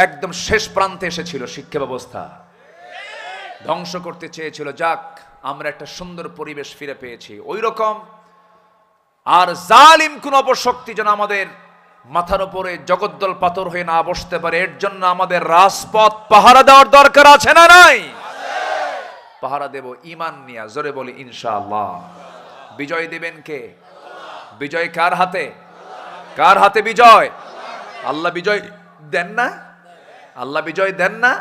একদম শেষ প্রান্তে এসেছিল, শিক্ষা ব্যবস্থা ধ্বংস করতে চেয়েছিল। যাক, আমরা একটা সুন্দর পরিবেশ ফিরে পেয়েছি। ওই রকম আর জালিম কোন অপশক্তি যেন আমাদের মাথার উপরে জগদ্দল পাথর হয়ে না বসতে পারে, এর জন্য আমাদের রাজপথ পাহারা দেওয়ার দরকার আছে না নাই? পাহারা দেব ঈমান নিয়ে, জোরে বলি ইনশাআল্লাহ। বিজয় দিবেন কে? বিজয় কার হাতে? কার হাতে বিজয়? আল্লাহ বিজয় দেন না? আল্লাহ বিজয় দেন না?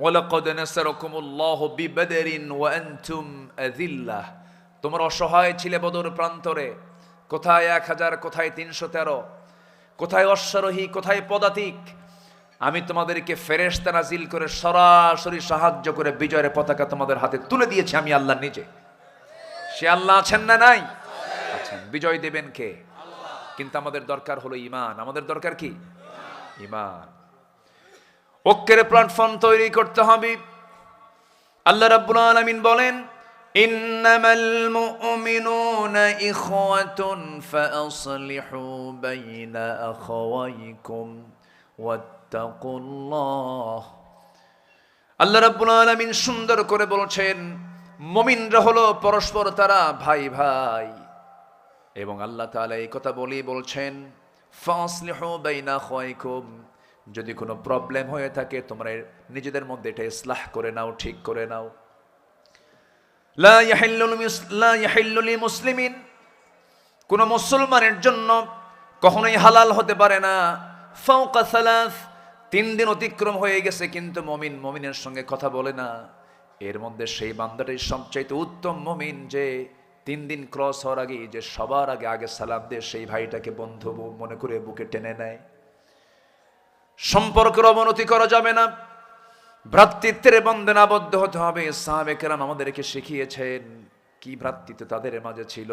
ওয়ালাকাদ নাসারাকুমুল্লাহু বিবদরিন ওয়া আনতুম আযিল্লাহ। তোমরা অসহায় ছিলে বদর প্রান্তরে, কোথায় 1000, কোথায় 313, কোথায় অশ্বারোহী, কোথায় পদাতিক। আমি তোমাদেরকে ফেরেশতা নাজিল করে সরাসরি সাহায্য করে বিজয়ের পতাকা তোমাদের হাতে তুলে দিয়েছি আমি আল্লাহ নিজে। সে আল্লাহ আছেন না নাই? আছেন। বিজয় দেবেন কে? কিন্তু আমাদের দরকার হলো ঈমান। আমাদের দরকার কি? ঈমান। ঐক্যের প্ল্যাটফর্ম তৈরি করতে হবে। আল্লাহ রাব্বুল আলামিন বলেন, ইন্নামাল মুমিনুনা ইখওয়াতুন ফাআসলিহু বাইনা আখাওয়াইকুম ওয়াত্তাকুল্লাহ। আল্লাহ রাব্বুল আলামিন সুন্দর করে বলছেন, মুমিনরা হলো পরস্পর তারা ভাই ভাই। এবং আল্লাহ তাআলা এই কথা বলছেন, ফাসলিহু বাইনা আখাওয়াইকুম, যদি কোনো প্রবলেম হয়ে থাকে তোমরা নিজেদের মধ্যে এটা ইসলাহ করে নাও, ঠিক করে নাও। লা ইয়াহিল্লু লিমুসলিমিন, কোন মুসলমানের জন্য কখনোই হালাল হতে পারে না ফাওকা সালাস, 3 দিন অতিক্রম হয়ে গেছে কিন্তু মুমিনের সঙ্গে কথা বলে না। এর মধ্যে সেই বান্দাটাই সবচাইতে উত্তম মুমিন, যে 3 দিন ক্রস হওয়ার আগে যে সবার আগে সালাম দিয়ে সেই ভাইটাকে বন্ধু মনে করে বুকে টেনে নেয়। সম্পর্কের অবনতি করা যাবে না, ভ্রাতৃত্বের বন্ধনে আবদ্ধ হতে হবে। সাহাবে কেরাম আমাদেরকে শিখিয়েছেন কি ভ্রাতৃত্ব তাদের মাঝে ছিল।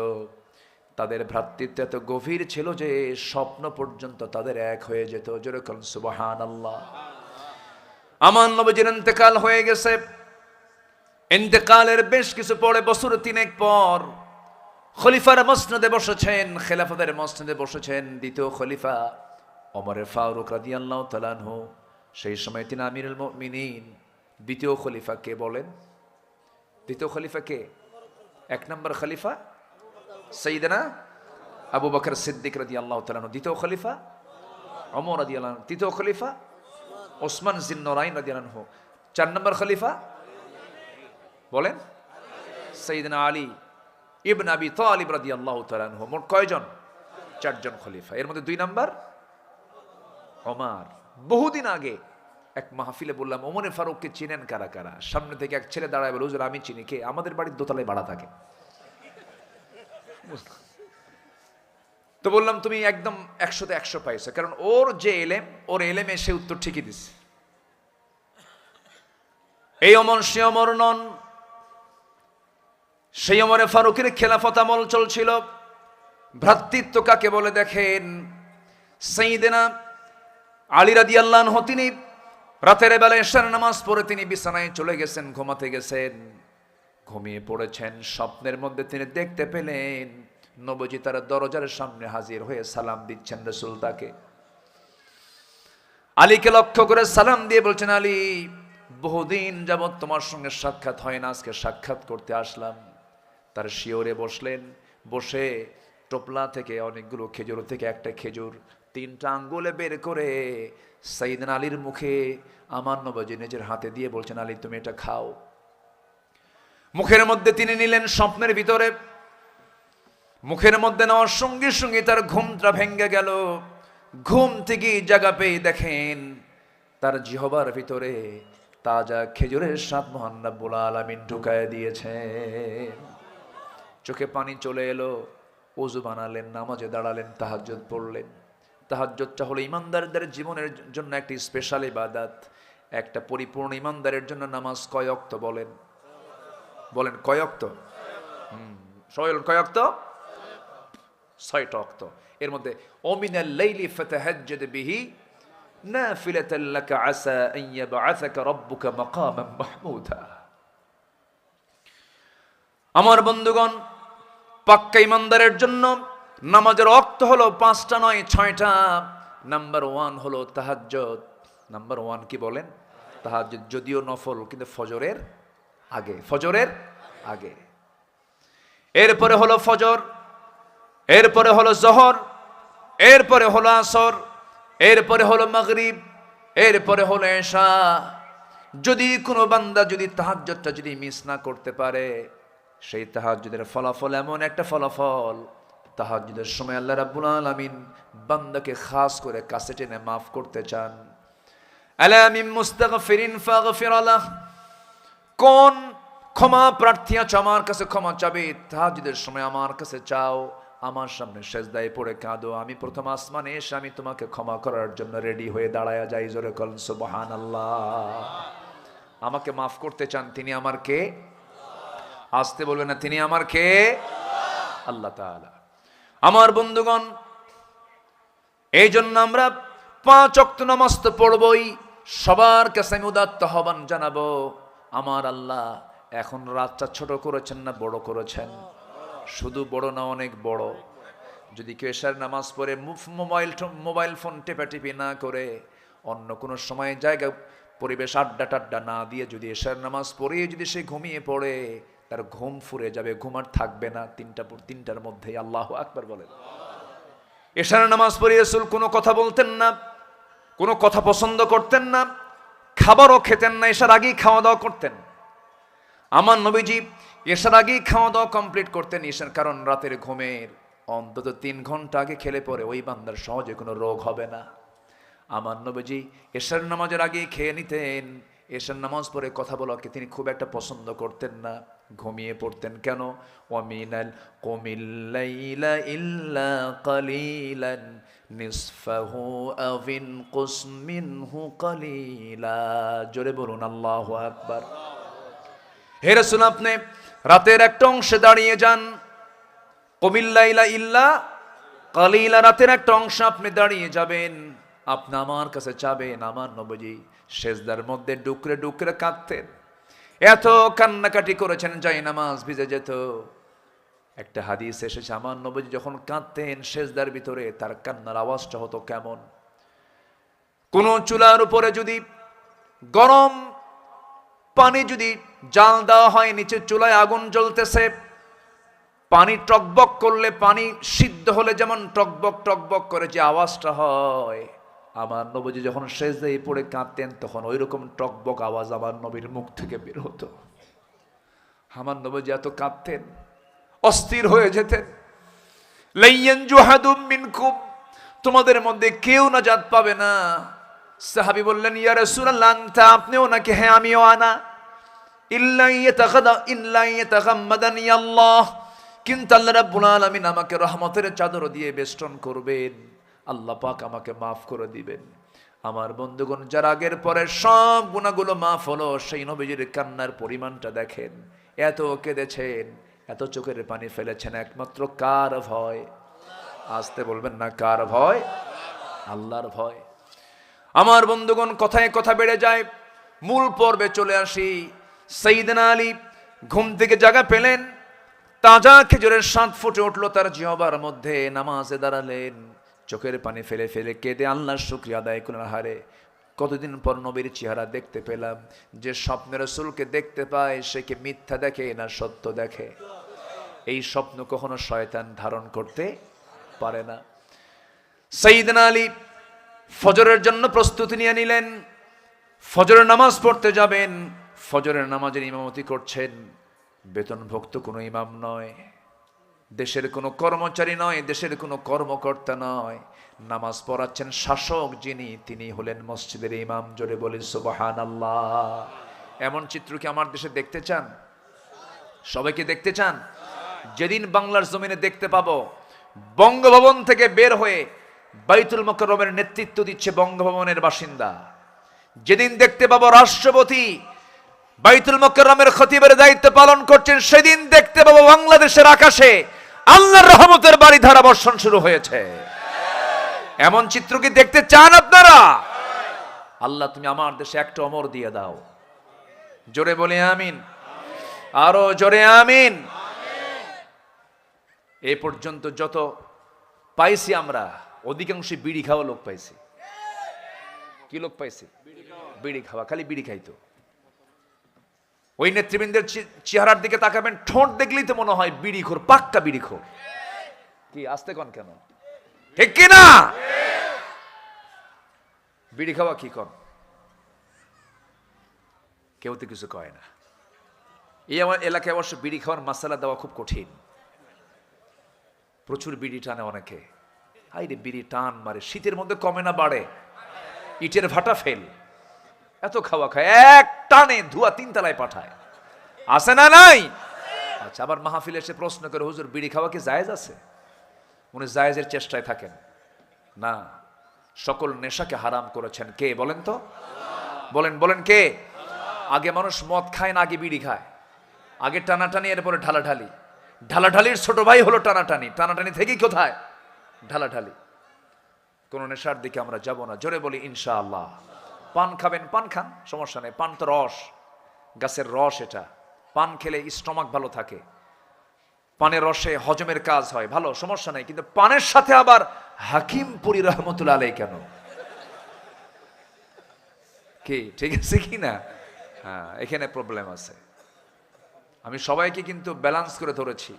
তাদের ভ্রাতৃত্ব এত গভীর ছিল যে স্বপ্ন পর্যন্ত তাদের এক হয়ে যেত। যেরকম সুবহানাল্লাহ। আমার নবীজির ইন্তেকাল হয়ে গেছে। ইন্তেকালের বেশ কিছু পরে, বছর 3 পর, খলিফার মসনদে বসেছেন, খেলাফতের মসনদে বসেছেন দ্বিতীয় খলিফা ওমর ফারুক রাদিয়াল্লাহু তাআলা আনহু। সেই সময় তিনি আমিরুল মুমিনিন। দ্বিতীয় খলিফা কে বলেন? দ্বিতীয় খলিফা কে? 1 নম্বর খলিফা সাইয়েদনা আবু বকর সিদ্দিক রাদিয়াল্লাহু তাআলা আনহু। দ্বিতীয় খলিফা ওমর রাদিয়াল্লাহু আনহু। তৃতীয় খলিফা ওসমান জিন্নুরাইন রাদিয়াল্লাহু আনহু। 4 নম্বর খলিফা বলেন? সাইয়েদনা আলী ইবনে আবি তালিব রাদিয়াল্লাহু তাআলা আনহু। মোট কয়জন? 4 জন খলিফা। এর মধ্যে 2 নাম্বার ওমর। বহুদিন আগে এক মাহফিলে বললাম, ওমরে ফারুককে চিনেন কারা কারা? সামনে থেকে এক ছেলে দাঁড়ায় বলে, হুজুর আমি চিনি। কে? আমাদের বাড়ির দোতলায় ভাড়া থাকে। তো বললাম তুমি একদম 100-তে 100 পাইছো, কারণ ওর যে এলেম, ওর এলেমে সে উত্তর ঠিকই দিছে। এই অমর সে অমর নন। সেই অমরে ফারুকের খেলাফত আমল চলছিল। ভ্রাতৃত্ব কাকে বলে দেখেন, সাইয়েদনা আলী রাদিয়াল্লাহু আনহু তিনি রাতের বেলা এশার নামাজ পড়ে তিনি বিছানায় চলে গেছেন, ঘুমাতে গেছেন, ঘুমিয়ে পড়েছেন। স্বপ্নের মধ্যে তিনি দেখতে পেলেন নবীজি তার দরজার সামনে হাজির হয়ে সালাম দিচ্ছেন। রাসূল তাকে আলীকে লক্ষ্য করে সালাম দিয়ে বলছেন, আলী বহুদিন যাবৎ তোমার সঙ্গে সাক্ষাৎ হয় না, আজকে সাক্ষাৎ করতে আসলাম। তার শিওরে বসলেন, বসে টোপলা থেকে অনেকগুলো খেজুর থেকে একটা খেজুর 3টা আঙ্গুলে বের করে সাইয়েদনা আলীর মুখে আমার নবীজি নিজের হাতে দিয়ে বলছেন, আলী তুমি এটা খাও। মুখের মধ্যে তিনি নিলেন। স্বপ্নের ভিতরে মুখের মধ্যে নেওয়ার সঙ্গে সঙ্গে তার ঘুমটা ভেঙে গেল। ঘুম থেকে জায়গা পেয়ে দেখেন তার জিহবার ভিতরে তাজা খেজুরের স্বাদ মহান রব্বুল আলামিন ঢুকায় দিয়েছেন। চোখে পানি চলে এলো। ওযু বানালেন, নামাজে দাঁড়ালেন, তাহাজ্জুদ পড়লেন। তাহাজ্জুদটা হলো ইমানদারদের জীবনের জন্য একটি স্পেশাল ইবাদত। একটা পরিপূর্ণ ইমানদারের জন্য নামাজ কয় ওয়াক্ত বলেন? বলেন কয় ওয়াক্ত? সবাই কয় ওয়াক্ত? 6টা ওয়াক্ত। এর মধ্যে ওমিনাল লাইলি ফাতাহাজ্জাদ বিহি নাফিলাতান লাকা আসা আন ইয়াবআসাকা রাব্বুকা মাকামান মাহমুদা। আমার বন্ধুগণ, পাক্কা ইমানদারের জন্য নামাজের ওয়াক্ত হলো 5টা নয় 6টা। নাম্বার 1 হলো তাহাজ্জুদ। নাম্বার 1 কি বলেন? তাহাজ্জুদ। যদিও নফল, কিন্তু ফজরের আগে, ফজরের আগে। এরপরে হলো ফজর, এরপরে হলো জোহর, এরপরে হলো আসর, এরপরে হলো মাগরিব, এরপরে হলো এশা। যদি কোনো বান্দা যদি তাহাজ্জুদটা যদি মিস না করতে পারে, সেই তাহাজ্জুদের ফলাফল এমন একটা ফলাফল, তাহাজ্জুদের সময় আল্লাহ রাব্বুল আলামিন বান্দাকে খাস করে কাছে টেনে মাফ করতে চান। আলা মিন মুস্তাগফিরিন ফাগফির লাহ। কোন ক্ষমা প্রার্থী আছো আমার কাছে ক্ষমা চাবে? তাহাজ্জুদের সময় আমার কাছে চাও, আমার সামনে সেজদায় পড়ে কাঁদো, আমি প্রথম আসমানে এসে আমি তোমাকে ক্ষমা করার জন্য রেডি হয়ে দাঁড়ায়া যাই। জোরে বলেন সুবহানাল্লাহ। আমাকে মাফ করতে চান, তিনি আমার কে? আসতে বলবেন না, তিনি আমার কে? আল্লাহ তাআলা। আমার বন্ধুগণ, এই জন্য আমরা 5 ওয়াক্ত নামাজ তো পড়বই। সবার কাছে আমি উদাত্ত আহ্বান জানাবো, আমার আল্লাহ এখন রাতটা ছোট করেছেন না বড় করেছেন? শুধু বড় না, অনেক বড়। যদি কেউ এশার নামাজ পড়ে মোবাইল ফোন টেপাটিপি না করে, অন্য কোনো সময় জায়গা পরিবেশ আড্ডা টাড্ডা না দিয়ে যদি এশার নামাজ পড়ে যদি সে ঘুমিয়ে পড়ে, তার ঘুম ফুরে যাবে, ঘুম আর থাকবে না 3টার মধ্যেই। আল্লাহু আকবার বলেন। এশার নামাজ পড়ে রাসূল কোনো কথা বলতেন না, কোনো কথা পছন্দ করতেন না, খাবারও খেতেন না, এশার আগেই খাওয়া দাওয়া করতেন। আমার নবীজি এশার আগেই খাওয়া দাওয়া কমপ্লিট করতেন। এশার কারণ রাতের ঘুমের অন্তত 3 ঘন্টা আগে খেলে পরে ওই বান্দার সহজে কোনো রোগ হবে না। আমার নবীজি এশার নামাজের আগে খেয়ে নিতেন। এশার নামাজ পড়ে কথা বলাকে তিনি খুব একটা পছন্দ করতেন না, ঘুমিয়ে পড়তেন। কেন? ওয়ামিনাল কুমিল লাইলা ইল্লা কালিলান নিসফাহু আবিন কুস মিনহু কালিলা। জোরে বলুন আল্লাহু আকবার। হে রাসূল, আপনি রাতের একটা অংশে দাঁড়িয়ে যান। কুমিল লাইলা ইল্লা কালিলা, রাতের একটা অংশ আপনি দাঁড়িয়ে যাবেন, আপনি আমার কাছে চাবেন। আমার নবীজি সেজদার মধ্যে ডুকরে ডুকরে কাঁদতেন, এত কান্নাকাটি করেছেন যাই নামাজ ভিজে যেত। একটা হাদিস এসেছে, আমার নবীজি যখন কাঁদতেন সেজদার ভিতরে তার কান্নার আওয়াজটা হতো কেমন? কোন চুলার উপরে যদি গরম পানি যদি জাল দেওয়া হয়, নিচে চুলায় আগুন জ্বলতেছে, পানি টকবক করলে, পানি সিদ্ধ হলে যেমন টকবক টকবক করে যে আওয়াজটা হয়, আমার নবীজি যখন সেজদায় পড়ে কাঁদতেন তখন ওই রকম টকবক আওয়াজ আমার নবীর মুখ থেকে বের হতো। আমার নবীজি এত কাঁদতেন, অস্থির হয়ে যেতেন। লাইয়ানজু আহাদুম মিনকুম, তোমাদের মধ্যে কেউ নাজাত পাবে না। সাহাবী বললেন, ইয়া রাসূলুল্লাহ আনতা, আপনিও নাকি? হ্যাঁ আমিও। আনা ইল্লা ইয়াতাগাম্মাদানি আল্লাহ, কিন্তু আল্লাহ রাব্বুল আলামিন আমাকে রহমতের চাদর দিয়ে বেষ্টন করবেন, আল্লাহ পাক আমাকে মাফ করে দিবেন। আমার বন্ধুগণ, যার আগের পরের সব গুনাহগুলো মাফ হলো, সেই নবীজির কান্নার পরিমাণটা দেখেন। এত কেঁদেছেন, এত চোখের পানি ফেলেছেন, একমাত্র কার ভয়? আসতে বলবেন না, কার ভয়? আল্লাহর ভয়। আমার বন্ধুগণ, কথায় কথা বেড়ে যায়, মূল পর্বে চলে আসি। সাইয়েদনা আলী ঘুম থেকে জাগা পেলেন, তাজা খেজুরের স্বাদ ফুটে উঠলো তার জিহ্বার মধ্যে। নামাজে দাঁড়ালেন, চোখের পানি ফেলে ফেলে কেঁদে আল্লাহর শুকরিয়া আদায় করলেন। হারে, কতদিন পর নবীর চেহারা দেখতে পেলাম। যে স্বপ্নে রাসূলকে দেখতে পায়, সে কি মিথ্যা দেখে না সত্য দেখে? এই স্বপ্ন কখনো শয়তান ধারণ করতে পারে না। সাইয়েদনা আলী ফজরের জন্য প্রস্তুতি নিয়ে নিলেন। ফজরের নামাজ পড়তে যাবেন। ফজরের নামাজের ইমামতি করছেন বেতনভুক্ত কোনো ইমাম নয়, দেশের কোনো কর্মচারী নয়, দেশের কোনো কর্মকর্তা নয়। নামাজ পড়াচ্ছেন শাসক যিনি, তিনি হলেন মসজিদের ইমাম। জোরে বলি সুবহানাল্লাহ। এমন চিত্র কি আমার দেশে দেখতে চান? সবাইকে দেখতে চান? যেদিন বাংলার জমিনে দেখতে পাবো, বঙ্গভবন থেকে বের হয়ে বাইতুল মুকাররমের নেতৃত্ব দিচ্ছে বঙ্গভবনের বাসিন্দা, যেদিন দেখতে পাবো রাষ্ট্রপতি বাইতুল মুকাররমের খতিবের দায়িত্ব পালন করছেন, সেদিন দেখতে পাবো বাংলাদেশের আকাশে আল্লাহর রহমতের বারিধারা বর্ষণ শুরু হয়েছে। এমন চিত্র কি দেখতে চান আপনারা? আল্লাহ তুমি আমার দেশে একটা অমর দিয়ে দাও। জোরে বলি আমিন, আরো জোরে আমিন। এ পর্যন্ত যত পাইছি আমরা, অধিকাংশই বিড়ি খাওয়া লোক পাইছি। কি লোক পাইছি? বিড়ি খাওয়া, খালি বিড়ি খাইতো। ওই নেতৃবৃন্দের চেহারার দিকে তাকাবেন, ঠোঁট দেখলেই তো মনে হয় বিড়িখোর, পাক্কা বিড়িখোর। কি আসতে কন কেন? ঠিক কি না? বিড়ি খাওয়া কি কন? কেউ তো কিছু কয় না। এই আমার এলাকায় অবশ্য বিড়ি খাওয়ার মাসালা দেওয়া খুব কঠিন। প্রচুর বিড়ি টানে অনেকে। হাইরে বিড়ি টান মারে, শীতের মধ্যে কমে না বাড়ে? ইটের ভাটা ফেল, এত খাওয়া খায়, এক টানে ধোয়া 3 তলায় পাঠায়। আছে না নাই? আচ্ছা, আবার মাহফিলে এসে প্রশ্ন করে, হুজুর বিড়ি খাওয়া কি জায়েজ আছে? উনি জায়েজের চেষ্টায় থাকেন না। সকল নেশাকে হারাম করেছেন কে বলেন তো? বলেন বলেন কে? আগে মানুষ মদ খায় না, আগে বিড়ি খায়। আগে টানাটানি, এরপরে ঢালাঢালি। ঢালাঢালির ছোট ভাই হলো টানাটানি। টানাটানি থেকেই কোথায়? ঢালাঢালি। কোন নেশার দিকে আমরা যাব না। জোরে বলি ইনশাআল্লাহ। পান খাবেন, পান খান, সমস্যা নেই। পান তো রস, গাছের রস। এটা পান খেলে স্টমাক ভালো থাকে, পানের রসে হজমের কাজ হয়, ভালো, সমস্যা নেই। কিন্তু পানের সাথে আবার হাকিমপুরি রহমতুল্লাহ আলাইহি কেন? কি ঠিক আছে কি না? হ্যাঁ, এখানে প্রবলেম আছে। আমি সবাইকে কিন্তু ব্যালেন্স করে ধরেছি,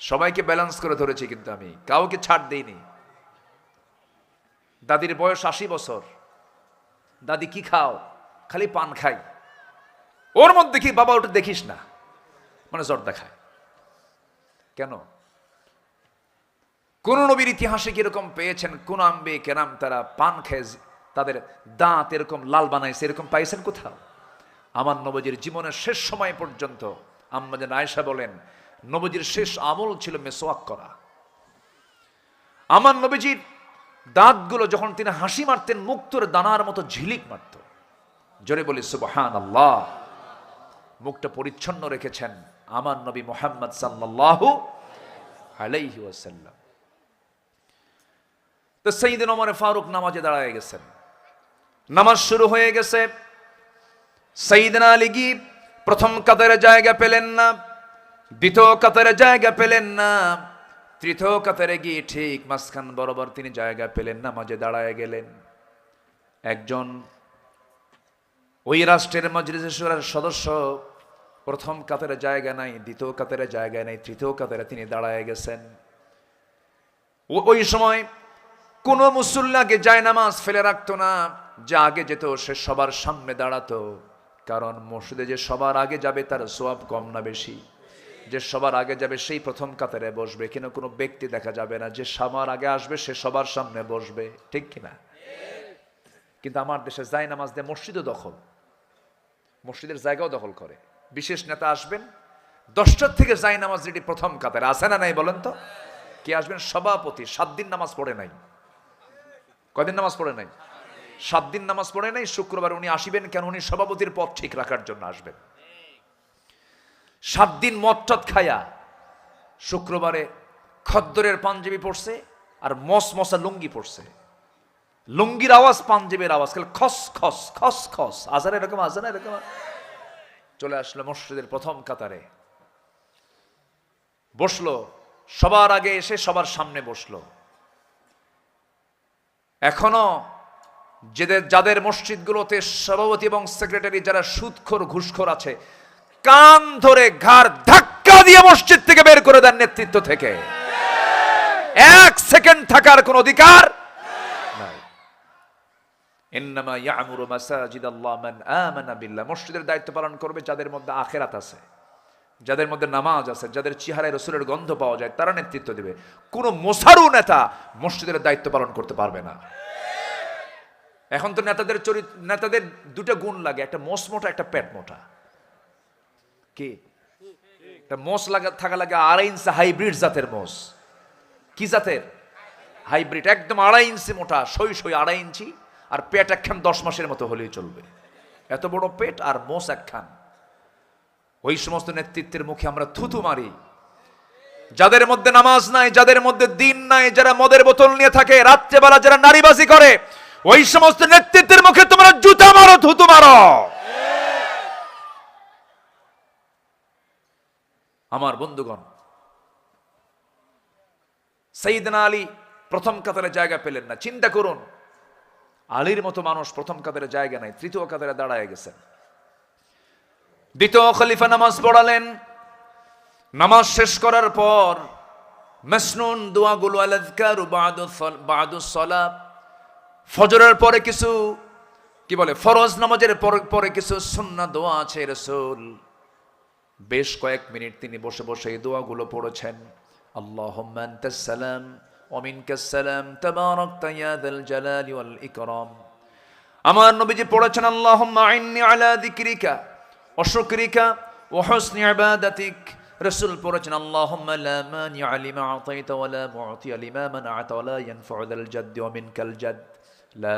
সবাইকে ব্যালেন্স করে ধরেছি, কিন্তু আমি কাউকে ছাড় দেইনি। দাদির বয়স 80 বছর। দাদি কি খাও? খালি পান খাই। ওর মধ্যে কি বাবা ওটা দেখিস না, মানে জর্দা খায়। কেন? কোন নবীর ইতিহাসে কিরকম পেয়েছেন? কোন আম্বে কেরাম তারা পান খেয়ে তাদের দাঁত এরকম লাল বানাইছে, এরকম পাইছেন কোথাও? আমার নবীজির জীবনের শেষ সময় পর্যন্ত আম্মা জান আয়েশা বলেন, নবীজির শেষ আমল ছিল মেসওয়াক করা। আমার নবীজির দাঁতগুলো যখন তিনি হাসি মারতেন, মুক্তোর দানার মতো ঝিলিক মারত। জোরে বলি সুবহানাল্লাহ। মুখটা পরিচ্ছন্ন রেখেছেন আমার নবী মুহাম্মদ সাল্লাল্লাহু আলাইহি ওয়াসাল্লাম। তো সাইয়েদনা ওমর ফারুক নামাজে দাঁড়ায় গেছেন, নামাজ শুরু হয়ে গেছে। সাইয়েদনা আলী কি প্রথম কাতারে জায়গা পেলেন না, দ্বিতীয় কাতারে জায়গা পেলেন না, তৃতীয় কাতারে গিয়ে ঠিক মাঝখান বরাবর তিনি জায়গা পেলেন, নামাজে দাঁড়ায় গেলেন। একজন ওই রাষ্ট্রের মজলিসে শুরার সদস্য, প্রথম কাতারে জায়গা নাই, দ্বিতীয় কাতারে জায়গা নাই, তৃতীয় কাতারে তিনি দাঁড়ায় গেছেন। ওই সময় কোন মুসল্লাকে জায়নামাজ ফেলে রাখতো না, যে আগে যেত সে সবার সামনে দাঁড়াতো। কারণ মসজিদে যে সবার আগে যাবে তার সওয়াব কম না বেশি? যে সবার আগে যাবে সেই প্রথম কাতারে বসবে, কিন্তু কোনো ব্যক্তি দেখা যাবে না। যে সবার আগে আসবে সে সবার সামনে বসবে, ঠিক কিনা? কিন্তু আমার দেশে জায়নামাজ দিয়ে মসজিদও দখল, মসজিদের জায়গাও দখল করে। বিশেষ নেতা আসবেন 10টার থেকে জায়নামাজ রেডি প্রথম কাতারে, আছে না নাই বলেন তো? কে আসবেন? সভাপতি 7 দিন নামাজ পড়ে নাই। কয়দিন নামাজ পড়ে নাই? 7 দিন নামাজ পড়ে নাই। শুক্রবার উনি আসিবেন কেন? উনি সভাপতির পদ ঠিক রাখার জন্য আসবেন। 7 দিন মদ খায়া শুক্রবারে খদ্দরের পাঞ্জাবি পড়ছে আর মশা লুঙ্গি পড়ছে। লুঙ্গির আওয়াজ, পাঞ্জাবির আওয়াজ, খালি খস খস খস খস, আজান এরকম, আজান এরকম। চলে আসলো মসজিদের প্রথম কাতারে, বসলো সবার আগে, এসে সবার সামনে বসলো। এখনো যাদের মসজিদগুলোতে সভাপতি এবং সেক্রেটারি যারা সুদখোর ঘুষখোর আছে, কান ধরে ঘাড় ধাক্কা দিয়ে মসজিদ থেকে বের করে দেন নেতৃত্ব থেকে। 1 সেকেন্ড থাকার কোন অধিকার নাই। ইন্নামা ইয়ামুরু মাসাজিদাল্লাহ মান আমানা বিল্লাহ। মসজিদের দায়িত্ব পালন করবে যাদের মধ্যে আখিরাত আছে, যাদের মধ্যে নামাজ আছে, যাদের চেহারায় রাসূলের গন্ধ পাওয়া যায়, তারা নেতৃত্ব দিবে। কোন মোসারু নেতা মসজিদের দায়িত্ব পালন করতে পারবে না। এখন তো নেতাদের দুটো গুণ লাগে, একটা মোস মোটা, একটা পেট মোটা। কি? একটা মোস থাকা লাগে 2.5 ইঞ্চি হাইব্রিড জাতের মোস। কি জাতের? হাইব্রিড, একদম 2.5 ইঞ্চি মোটা, সই 2.5 ইঞ্চি, আর পেট একখান 10 মাসের মতো হলেই চলবে। এত বড় পেট আর মোস একখান। ওই সমস্ত নেতৃত্বের মুখে আমরা থুতু মারি যাদের মধ্যে নামাজ নাই, যাদের মধ্যে দিন নাই, যারা মদের বোতল নিয়ে থাকে, রাত্রেবেলা যারা নারীবাজি করে, ওই সমস্ত নেতৃত্বের মুখে তোমরা জুতা মারো, থুতু মারো। আমার বন্ধুগণ, সাইয়েদনা আলী প্রথম কাতারে জায়গা পেলেন না। চিন্তা করুন, আলীর মতো মানুষ প্রথম কাতারে জায়গা নাই, তৃতীয় কাতারে দাঁড়ায় গেছেন। দ্বিতীয় খলিফা নামাজ পড়ালেন। নামাজ শেষ করার পর মাসনুন দোয়াগুলো, আল-আযকারু বা'দুস সালাত, ফজরের পরে কিছু, কি বলে, ফরজ নামাজের পরে কিছু সুন্নাহ দোয়া আছে। রাসূল বেশ কয়েক মিনিট তিনি বসে বসে এই দোয়াগুলো পড়েছেন। আল্লাহুম্মা আনতাস সালাম ওয়া মিনকাস সালাম তাবারাকতা ইয়া যাল জালালি ওয়াল ইকরাম। আমার নবীজি পড়েছেন আল্লাহুম্মা আইন্নি আলা যিকরিকা ওয়া শুকরিকা ওয়া হুসনি ইবাদাতিক। রাসূল পড়েছেন আল্লাহুম্মা লা মানিআ লিমা আতাইতা ওয়া লা মু'তিয়া লিমা মানা'তা ওয়া লা ইয়ানফা'ু যাল জাদ্দি ওয়া মিনকাল জাদ। লা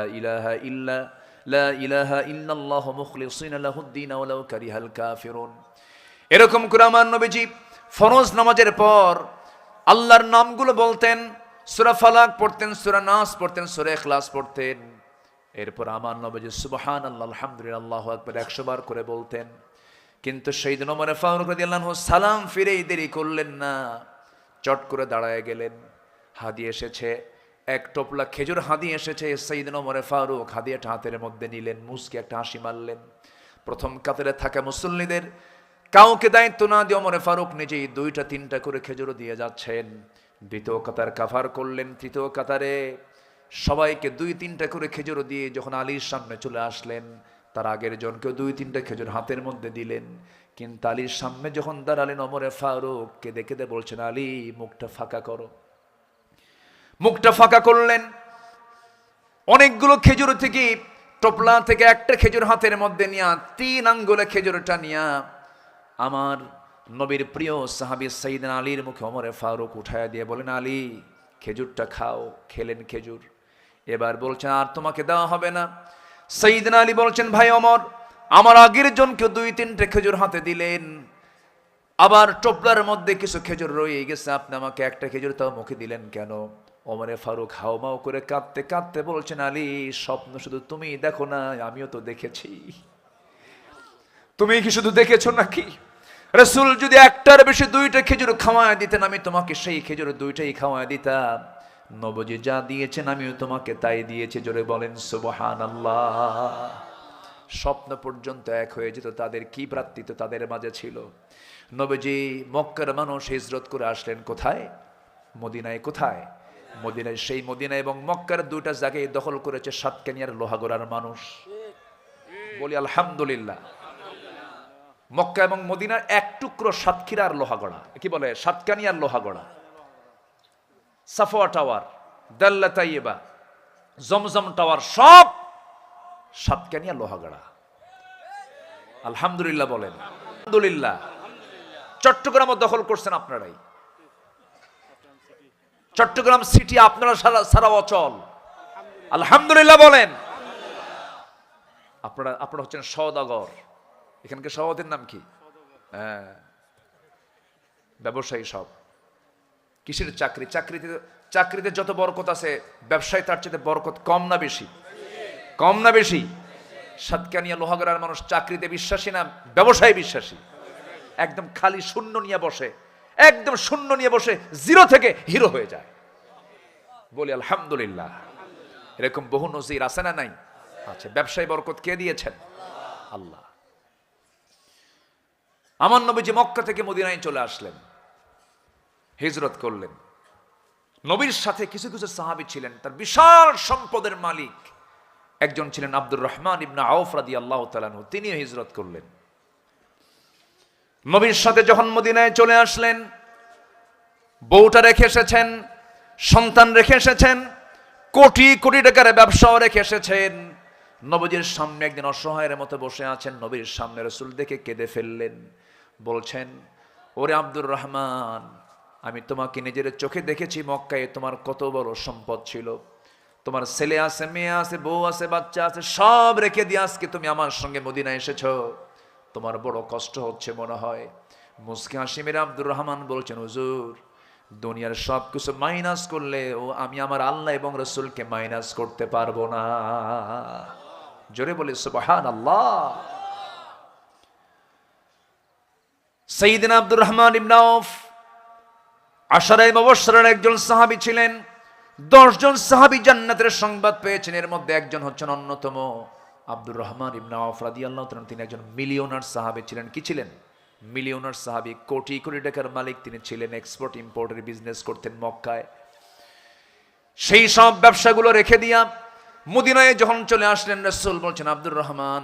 ইলাহা ইল্লাল্লাহু মুখলিসিনা লাহুদ-দীন ওয়ালাউ কারিহাল কাফিরুন। এরকম করে আমার নবীজি ফরজ নামাজের পর আল্লাহর নামগুলো বলতেন। সূরা ফালাক পড়তেন, সূরা নাস পড়তেন, সূরা ইখলাস পড়তেন। এরপর আমার নবীজি সুবহানাল্লাহ, আলহামদুলিল্লাহ, আল্লাহু আকবার 100 বার করে বলতেন। কিন্তু সাইয়েদনা ওমর ফারুক রাদিয়াল্লাহু আনহু সালাম ফিরেই দেরি করলেন না, চট করে দাঁড়ায় গেলেন। হাদি এসেছে, এক টোপলা খেজুর হাদি এসেছে। সাইয়েদনা ওমর ফারুক হাদিয়াটা হাতের মধ্যে নিলেন, মুস্কি একটা হাসি মারলেন। প্রথম কাতারে থাকা মুসল্লিদের কাউকে দায়িত্ব না দিয়ে ওমর ফারুক নিজেই 2টা-3টা করে খেজুর দিয়ে যাচ্ছেন। দ্বিতীয় কাতার কাভার করলেন। তৃতীয় কাতারে সবাইকে 2-3টা করে খেজুর দিয়ে যখন আলীর সামনে চলে আসলেন, তার আগের জনকেও 2-3টা খেজুর হাতের মধ্যে দিলেন। কিন্তু আলীর সামনে যখন দাঁড়ালেন, ওমর ফারুক কেঁদে কেঁদে বলছেন, আলী মুখটা ফাঁকা করো। মুখটা ফাঁকা করলেন। অনেকগুলো খেজুর থেকে, টোপলা থেকে একটা খেজুর হাতের মধ্যে নিয়া 3 আঙ্গুলে খেজুরটা নিয়া আমার নবীর প্রিয় সাহাবী সাইয়েদনা আলীর মুখে ওমর ফারুক উঠায়া দিয়ে বলেন, আলী খেজুরটা খাও। খেলেন খেজুর। এবার বলছেন, আর তোমাকে দেওয়া হবে না। সাইয়েদনা আলী বলছেন, ভাই ওমর, আমার আগের জনকে 2-3টে খেজুর হাতে দিলেন, আবার টোপলার মধ্যে কিছু খেজুর রয়ে গেছে, আপনি আমাকে একটা খেজুর তাও মুখে দিলেন কেন? ওমর ফারুক হাউমাউ করে কাঁদতে কাঁদতে বলছেন, আলী স্বপ্ন শুধু তুমি দেখো না, আমিও তো দেখেছি। তুমি কি শুধু দেখেছো নাকি? রাসূল যদি একটার বেশি 2টা খেজুর খাওয়ায় দিতেন, আমি তোমাকে সেই খেজুর 2টাই খাওয়ায় দিতাম। নবীজি যা দিয়েছেন আমিও তোমাকে তাই দিয়েছি। জোরে বলেন সুবহানাল্লাহ। স্বপ্ন পর্যন্ত এক হয়ে যেত। তাদের কি ভ্রাতৃত্ব তাদের মাঝে ছিল। নবীজি মক্কার মানুষ হিজরত করে আসলেন কোথায়? মদিনায়। কোথায়? মদিনায়। সেই মদিনা এবং মক্কার 2টা জায়গায় দখল করেছে সাতকানিয়ার লোহাগড়ার মানুষ। বলি আলহামদুলিল্লাহ। মক্কা এবং মদিনার এক টুকরো সাতক্ষীরার লোহাগড়া, কি বলে সাতকানিয়ার লোহাগড়া, সাফোয়া টাওয়ার, দাল্লা তাইয়েবা, জমজম টাওয়ার সব সাতকানিয়া লোহাগড়া। আলহামদুলিল্লাহ বলেন আলহামদুলিল্লাহ। চট্টগ্রামও দখল করছেন আপনারাই, চট্টগ্রাম সিটি আপনারা সারা অচল। আলহামদুলিল্লাহ বলেন। আপনারা হচ্ছেন সওদাগর। এখানকার সভাপতির নাম কি? হ্যাঁ, ব্যবসায়ী সব। কিসের চাকরি? চাকরিতে যত বরকত আছে ব্যবসায় তার চেয়ে বরকত কম না বেশি? কম না বেশি? সাতকানিয়া লোহাগড়ার মানুষ চাকরিতে বিশ্বাসী না ব্যবসায় বিশ্বাসী? একদম খালি শূন্য নিয়ে বসে, একদম শূন্য নিয়ে বসে জিরো থেকে হিরো হয়ে যায়। বলি আলহামদুলিল্লাহ। এরকম বহু নজির আছে না নাই? আচ্ছা, ব্যবসায় বরকত কে দিয়েছেন? আল্লাহ। আমার নবীজি মক্কা থেকে মদিনায় চলে আসলেন, হিজরত করলেন। নবীর সাথে কিছু কিছু সাহাবী ছিলেন, তার বিশাল সম্পদের মালিক একজন ছিলেন আব্দুর রহমান ইবনে আউফ রাদিয়াল্লাহু তাআলা আনহু, তিনিও হিজরত করলেন। নবীর সাথে যখন মদিনায় চলে আসলেন, বউটা রেখে এসেছেন, সন্তান রেখে এসেছেন, কোটি কোটি টাকার ব্যবসাও রেখে এসেছেন। নবীজির সামনে একদিন অসহায়ের মতো বসে আছেন। নবীর সামনে রাসূল দেখে কেঁদে ফেললেন, বলছেন, ওরে আব্দুর রহমান, আমি তোমাকে নিজের চোখে দেখেছি মক্কায় তোমার কত বড় সম্পদ ছিল। তোমার ছেলে আছে, মেয়ে আছে, বউ আছে, বাচ্চা আছে, সব রেখে দিয়ে আজকে তুমি আমার সঙ্গে মদিনায় এসেছো। তোমার বড় কষ্ট হচ্ছে মনে হয়। মুস্কি হাসি মেরে আব্দুর রহমান বলছেন, হুজুর, দুনিয়ার সব কিছু মাইনাস করলে ও আমি আমার আল্লাহ এবং রাসূলকে মাইনাস করতে পারবো না। জোরে বলে সুবহানাল্লাহ। সাইয়েদনা আব্দুর রহমান ইবনে আউফ আশারায়ে মুবাশশিরার একজন সাহাবী ছিলেন। 10 জন সাহাবী জান্নাতের সংবাদ পেয়েছেন, এর মধ্যে একজন হচ্ছেন অন্যতম আব্দুর রহমান ইবনে আউফ রাদিয়াল্লাহু তাআলা। তিনি একজন মিলিয়নার সাহাবী ছিলেন। কি ছিলেন? মিলিয়নার সাহাবী, কোটি কোটি টাকার মালিক তিনি ছিলেন। এক্সপোর্ট ইম্পোর্টের বিজনেস করতেন মক্কায়। সেই সব ব্যবসাগুলো রেখে দিয়া মদিনায় যখন চলে আসলেন, রাসূল বলছেন, আব্দুর রহমান,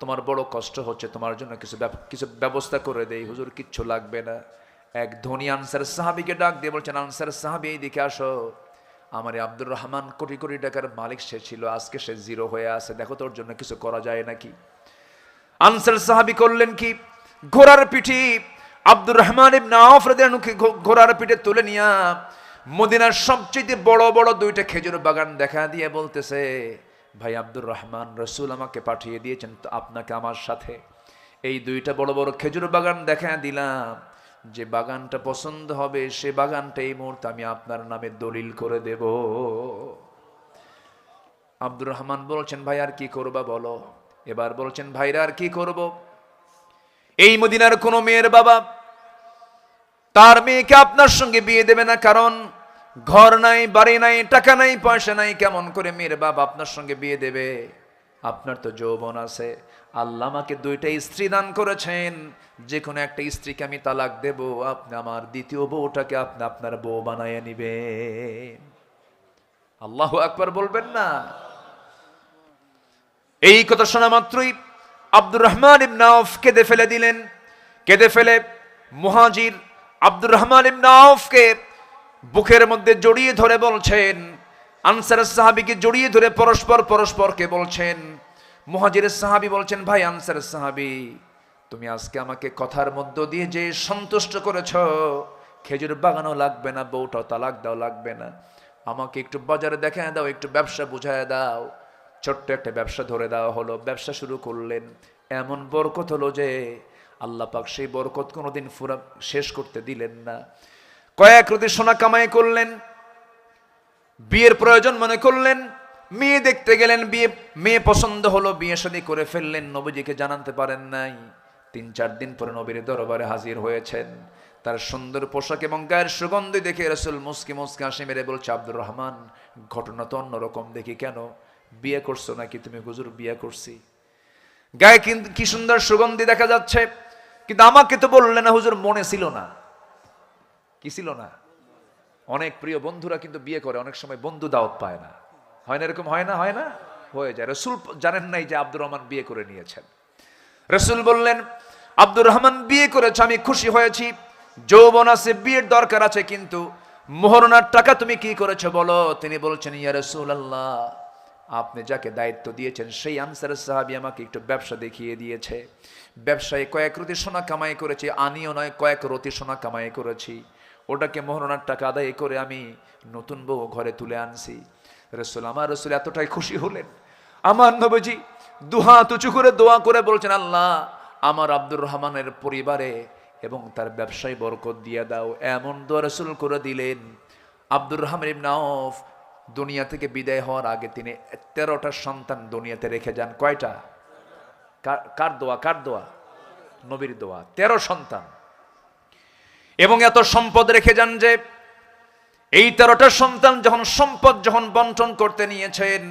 তোমার বড় কষ্ট হচ্ছে, তোমার জন্য কিছু ব্যবস্থা করে দেই। হুজুর, কিচ্ছু লাগবে না। এক ধনী আনসার সাহাবীকে ডাক দিয়ে বলছেন, আনসার সাহাবী, এইদিকে আসো। আমার আব্দুর রহমান কোটি কোটি টাকার মালিক সে ছিল, আজকে সে জিরো হয়ে আছে, দেখো তোর জন্য কিছু করা যায় নাকি। আনসার সাহাবী করলেন কি, ঘোড়ার পিঠে আব্দুর রহমান ইবনে আউফ রাদিয়াল্লাহু আনহু ঘোড়ার পিঠে তুলে নিয়া মদিনার সবচেয়ে বড় বড় 2টা খেজুর বাগান দেখা দিয়ে বলতেছে, ভাই আব্দুর রহমান, রাসূল আমাকে পাঠিয়ে দিয়েছেন তো আপনাকে আমার সাথে। এই 2টা বড় বড় খেজুর বাগান দেখা দিলাম, যে বাগানটা পছন্দ হবে সে বাগানটা এই মুহূর্তে আমি আপনার নামে দলিল করে দেব। আব্দুর রহমান বলছেন, ভাই আর কি করবা বলো। এবার বলছেন, ভাইরা আর কি করব। এই মদিনার কোন মেয়ের বাবা তার মেয়েকে আপনার সঙ্গে বিয়ে দেবে না, কারণ ঘর নাই, বাড়ি নাই, টাকা নাই, পয়সা নাই, কেমন করে মেয়ের বাবা আপনার সঙ্গে বিয়ে দেবে। আপনার তো যৌবন আছে, আল্লাহ আমাকে 2টা স্ত্রী দান করেছেন, যে কোনো একটা স্ত্রীকে আমি তালাক দেব, আপনি আমার দ্বিতীয় বউটাকে আপনি আপনার বউ বানায় নিবেন। আল্লাহু আকবার বলবেন না? এই কথা শোনা মাত্রই আব্দুর রহমান ইবনে আউফ কেঁদে ফেলে দিলেন। কেঁদে ফেলে মুহাজির আব্দুর রহমান ইবনে আউফকে বুকের মধ্যে জড়িয়ে ধরে বলছেন, আনসার সাহাবীকে জড়িয়ে ধরে পরস্পরকে বলছেন। মুহাজিরের সাহাবী বলছেন, ভাই আনসার সাহাবী, তুমি আজকে আমাকে কথার মধ্য দিয়ে যে সন্তুষ্ট করেছ, খেজুর বাগানও লাগবে না, বউটাও তালাক দাও লাগবে না, আমাকে একটু বাজারে দেখায় দাও, একটু ব্যবসা বুঝায় দাও। ছোট্ট একটা ব্যবসা ধরে দেওয়া হলো, ব্যবসা শুরু করলেন। এমন বরকত হলো যে আল্লাহ পাক সেই বরকত কোনোদিন শেষ করতে দিলেন না। কয়েক রতি সোনা কামাই করলেন, বিয়ের প্রয়োজন মনে করলেন, মেয়ে দেখতে গেলেন, মেয়ে পছন্দ হলো, বিয়ে শাদী করে ফেললেন। নবীজিকে জানাতে পারেন নাই। 3-4 দিন পরে নবীর দরবারে হাজির হয়েছেন। তার সুন্দর পোশাক এবং গায়ের সুগন্ধি দেখে রাসূল মুস্কি মুস্কি হাসি মেরে বলছে, আব্দুর রহমান, ঘটনা তো অন্যরকম দেখি, কেন বিয়ে করছো নাকি তুমি? হুজুর, বিয়ে করছি। গায়ে কিন্তু কি সুন্দর সুগন্ধি দেখা যাচ্ছে, কিন্তু আমাকে তো বললেন না হুজুর, মনে ছিল না। কি ছিল না? অনেক প্রিয় বন্ধুরা কিন্তু বিয়ে করে, অনেক সময় বন্ধু দাওয়াত পায় না, হয় না? এরকম হয় না? হয় না? হয়ে যায়। রাসূল জানেন নাই যে আব্দুর রহমান বিয়ে করে নিয়েছেন। রাসূল বললেন, আব্দুর রহমান বিয়ে করেছে, আমি খুশি হয়েছি, যৌবন আছে, বিয়ের দরকার আছে, কিন্তু মোহরনার টাকা তুমি কি করেছো বলো। তিনি বলছেন, ইয়া রাসূলুল্লাহ, আপনি যাকে দায়িত্ব দিয়েছেন সেই আনসারের সাহাবী আমাকে একটু ব্যবসা দেখিয়ে দিয়েছে, ব্যবসায় কয়েক রতি সোনা কামাই করেছি, আনিও নয় কয়েক রতি সোনা কামাই করেছি, ওটাকে মোহরনার টাকা আদায় করে আমি নতুন বউ ঘরে তুলে আনছি। আমার রাসূল এতটাই খুশি হলেন, আমার নবীজি দুহাত উঁচু করে দোয়া করে বলছেন, আল্লাহ আমার আব্দুর রহমানের পরিবারে এবং তার ব্যবসায় বরকত দিয়ে দাও। এমন দোয়া রাসূল করে দিলেন, আব্দুর রহমান ইবনে আওফ দুনিয়া থেকে বিদায় হওয়ার আগে তিনি 13টা সন্তান দুনিয়াতে রেখে যান। কয়টা? কার দোয়া? কার দোয়া? নবীর দোয়া। 13 সন্তান এবং এত সম্পদ রেখে যান যে এই 13টা সন্তান যখন সম্পদ বন্টন করতে নিয়েছেন,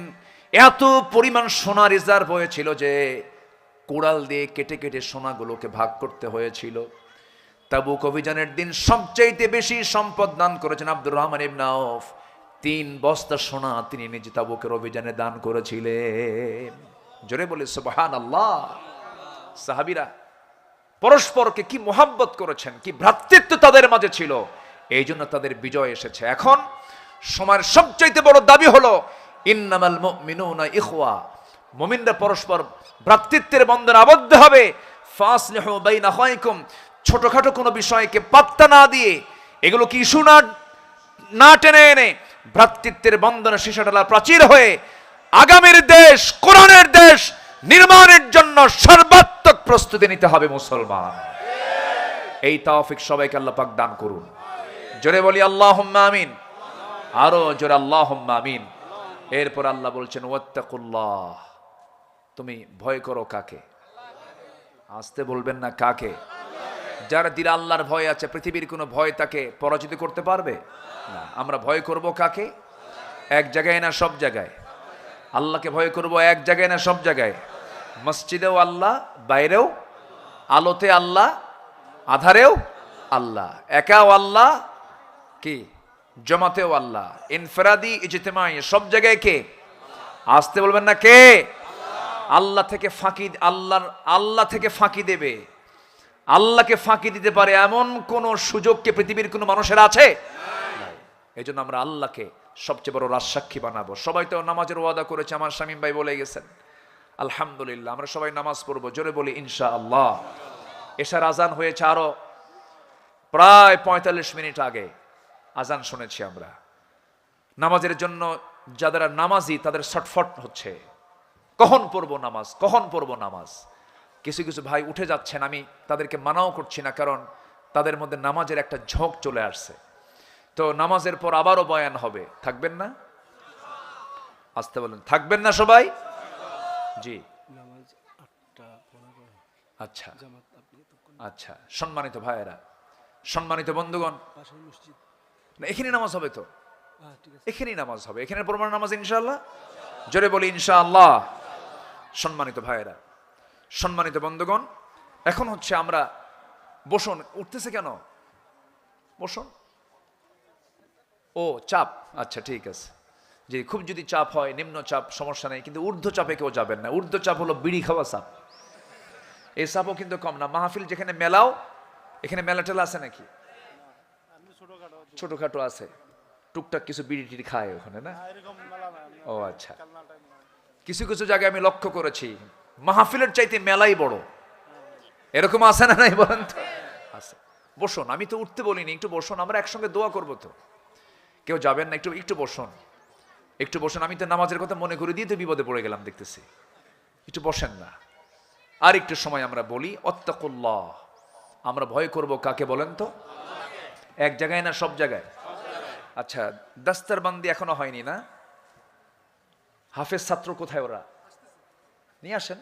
এত পরিমাণ সোনা রিজার্ভ হয়েছিল যে কোড়াল দিয়ে কেটে কেটে সোনাগুলোকে ভাগ করতে হয়েছিল। তাবুক অভিযানের দিন সবচাইতে বেশি সম্পদ দান করেছেন আব্দুর রহমান ইবনে আওফ। 3 বস্তা সোনা তিনি নিজে তাবুকের অভিযানে দান করেছিলেন। জোরে বলে সুবহানাল্লাহ। সাহাবীরা পরস্পরকে কি মোহাব্বত করেছেন, কি ভ্রাতৃত্ব তাদের মাঝে ছিল, এই জন্য তাদের বিজয় এসেছে। এখন সময়ের সবচাইতে বড় দাবি হলো ইন্নামাল মুমিনুনা ইখওয়া, মুমিনরা পরস্পর ভ্রাতৃত্বের বন্ধনে আবদ্ধ হবে। ফাসলিহু বাইনা আখাইকুম, ছোটখাটো কোনো বিষয়কে পাত্তা না দিয়ে, এগুলো কি ইস্যু না টেনে এনে ভ্রাতৃত্বের বন্ধনে সীসাডালা প্রাচীর হয়ে আগামীর দেশ, কোরআনের দেশ নির্মাণের জন্য সর্বাত্মক প্রস্তুতি নিতে হবে মুসলমান। এই তৌফিক সবাইকে আল্লাহ পাক দান করুন। জোরে বলি আল্লাহুম্মা আমিন, আরো জোরে আল্লাহুম্মা আমিন। এরপর আল্লাহ বলছেন, ওয়াত্তাকুল্লাহ, তুমি ভয় করো কাকে? আসতে বলবেন না, কাকে? যারা দিলে আল্লাহর ভয় আছে, পৃথিবীর কোনো ভয় তাকে পরাজিত করতে পারবে না। আমরা ভয় করব কাকে? এক জায়গায় না সব জায়গায়? আল্লাহকে ভয় করব এক জায়গায় না সব জায়গায়? মসজিদেও আল্লাহ, বাইরেও, আলোতে আল্লাহ, আধারেও আল্লাহ, একাও আল্লাহ, কি জমাতেও আল্লাহ, ইনফরাদি ইজতিমাই, সব জায়গায় কে? আসতে বলবেন না, কে? আল্লাহ থেকে ফাঁকি, আল্লাহ থেকে ফাঁকি দেবে, আল্লাহকে ফাঁকি দিতে পারে এমন কোন সুযোগ কি পৃথিবীর কোন মানুষের আছে? এই জন্য আমরা আল্লাহকে সবচেয়ে বড় রাজসাক্ষী বানাবো। সবাই তো নামাজের ওয়াদা করেছে, আমার শামীম ভাই বলে গেছেন। আলহামদুলিল্লাহ, আমরা সবাই নামাজ পড়বো। জোরে বলি ইনশাআল্লাহ। এশার আজান হয়েছে আরো প্রায় 45 মিনিট আগে আজান শুনেছি আমরা। নামাজের জন্য যারা নামাজি তাদের ছটফট হচ্ছে, কখন পড়বো নামাজ, কখন পড়বো নামাজ। কিছু কিছু ভাই উঠে যাচ্ছেন, আমি তাদেরকে মানাও করছি না, কারণ তাদের মধ্যে নামাজের একটা ঝোঁক চলে আসছে। তো নামাজের পর আবারও বয়ান হবে, থাকবেন না? আসতে বলেন, থাকবেন না সবাই? জি, আচ্ছা আচ্ছা। সম্মানিত ভাইয়েরা, সম্মানিত বন্ধুগণ, এখানে নামাজ হবে তো? এখানেই নামাজ হবে, এখানে পড়বার নামাজ ইনশাআল্লাহ। জোরে বলি ইনশাআল্লাহ। সম্মানিত ভাইয়েরা, সম্মানিত বন্ধুগণ, এখন হচ্ছে আমরা বসুন। উঠতেছে কেন? বসুন। ও চাপ, আচ্ছা ঠিক আছে। যে খুব যদি চাপ হয়, নিম্ন চাপ সমস্যা নেই, কিন্তু ঊর্ধ্ব চাপে কেউ যাবেন না। ঊর্ধ্ব চাপ হলো বিড়ি খাওয়া চাপ। এই চাপও কিন্তু কম না। মাহফিল যেখানে মেলাও, এখানে মেলা টেলা আছে নাকি? ছোটখাটো আছে, টুকটাক কিছু বিড়ি টিড়ি খায় ওখানে, না? ও আচ্ছা। কিছু কিছু জায়গায় আমি লক্ষ্য করেছি মাহফিলের চাইতে মেলাই বড়, এরকম আছে না নাই বলেন তো? আছে। বসুন, আমি তো উঠতে বলিনি, একটু বসুন, আমরা একসঙ্গে দোয়া করবো তো। কেউ যাবেন না? একটু একটু বসুন, একটু বসুন। আমি তো নামাজের কথা মনে করে দিয়ে তো বিপদে পড়ে গেলাম দেখতেছি। একটু বসেন না, আর একটু সময় আমরা বলি ওয়াত্তাকুল্লাহ। আমরা ভয় করব কাকে বলেন তো? এক জায়গায় না সব জায়গায়? আচ্ছা, দাস্তারবান্দি এখনো হয়নি না? হাফেজ ছাত্র কোথায়? ওরা নিয়ে আসেন।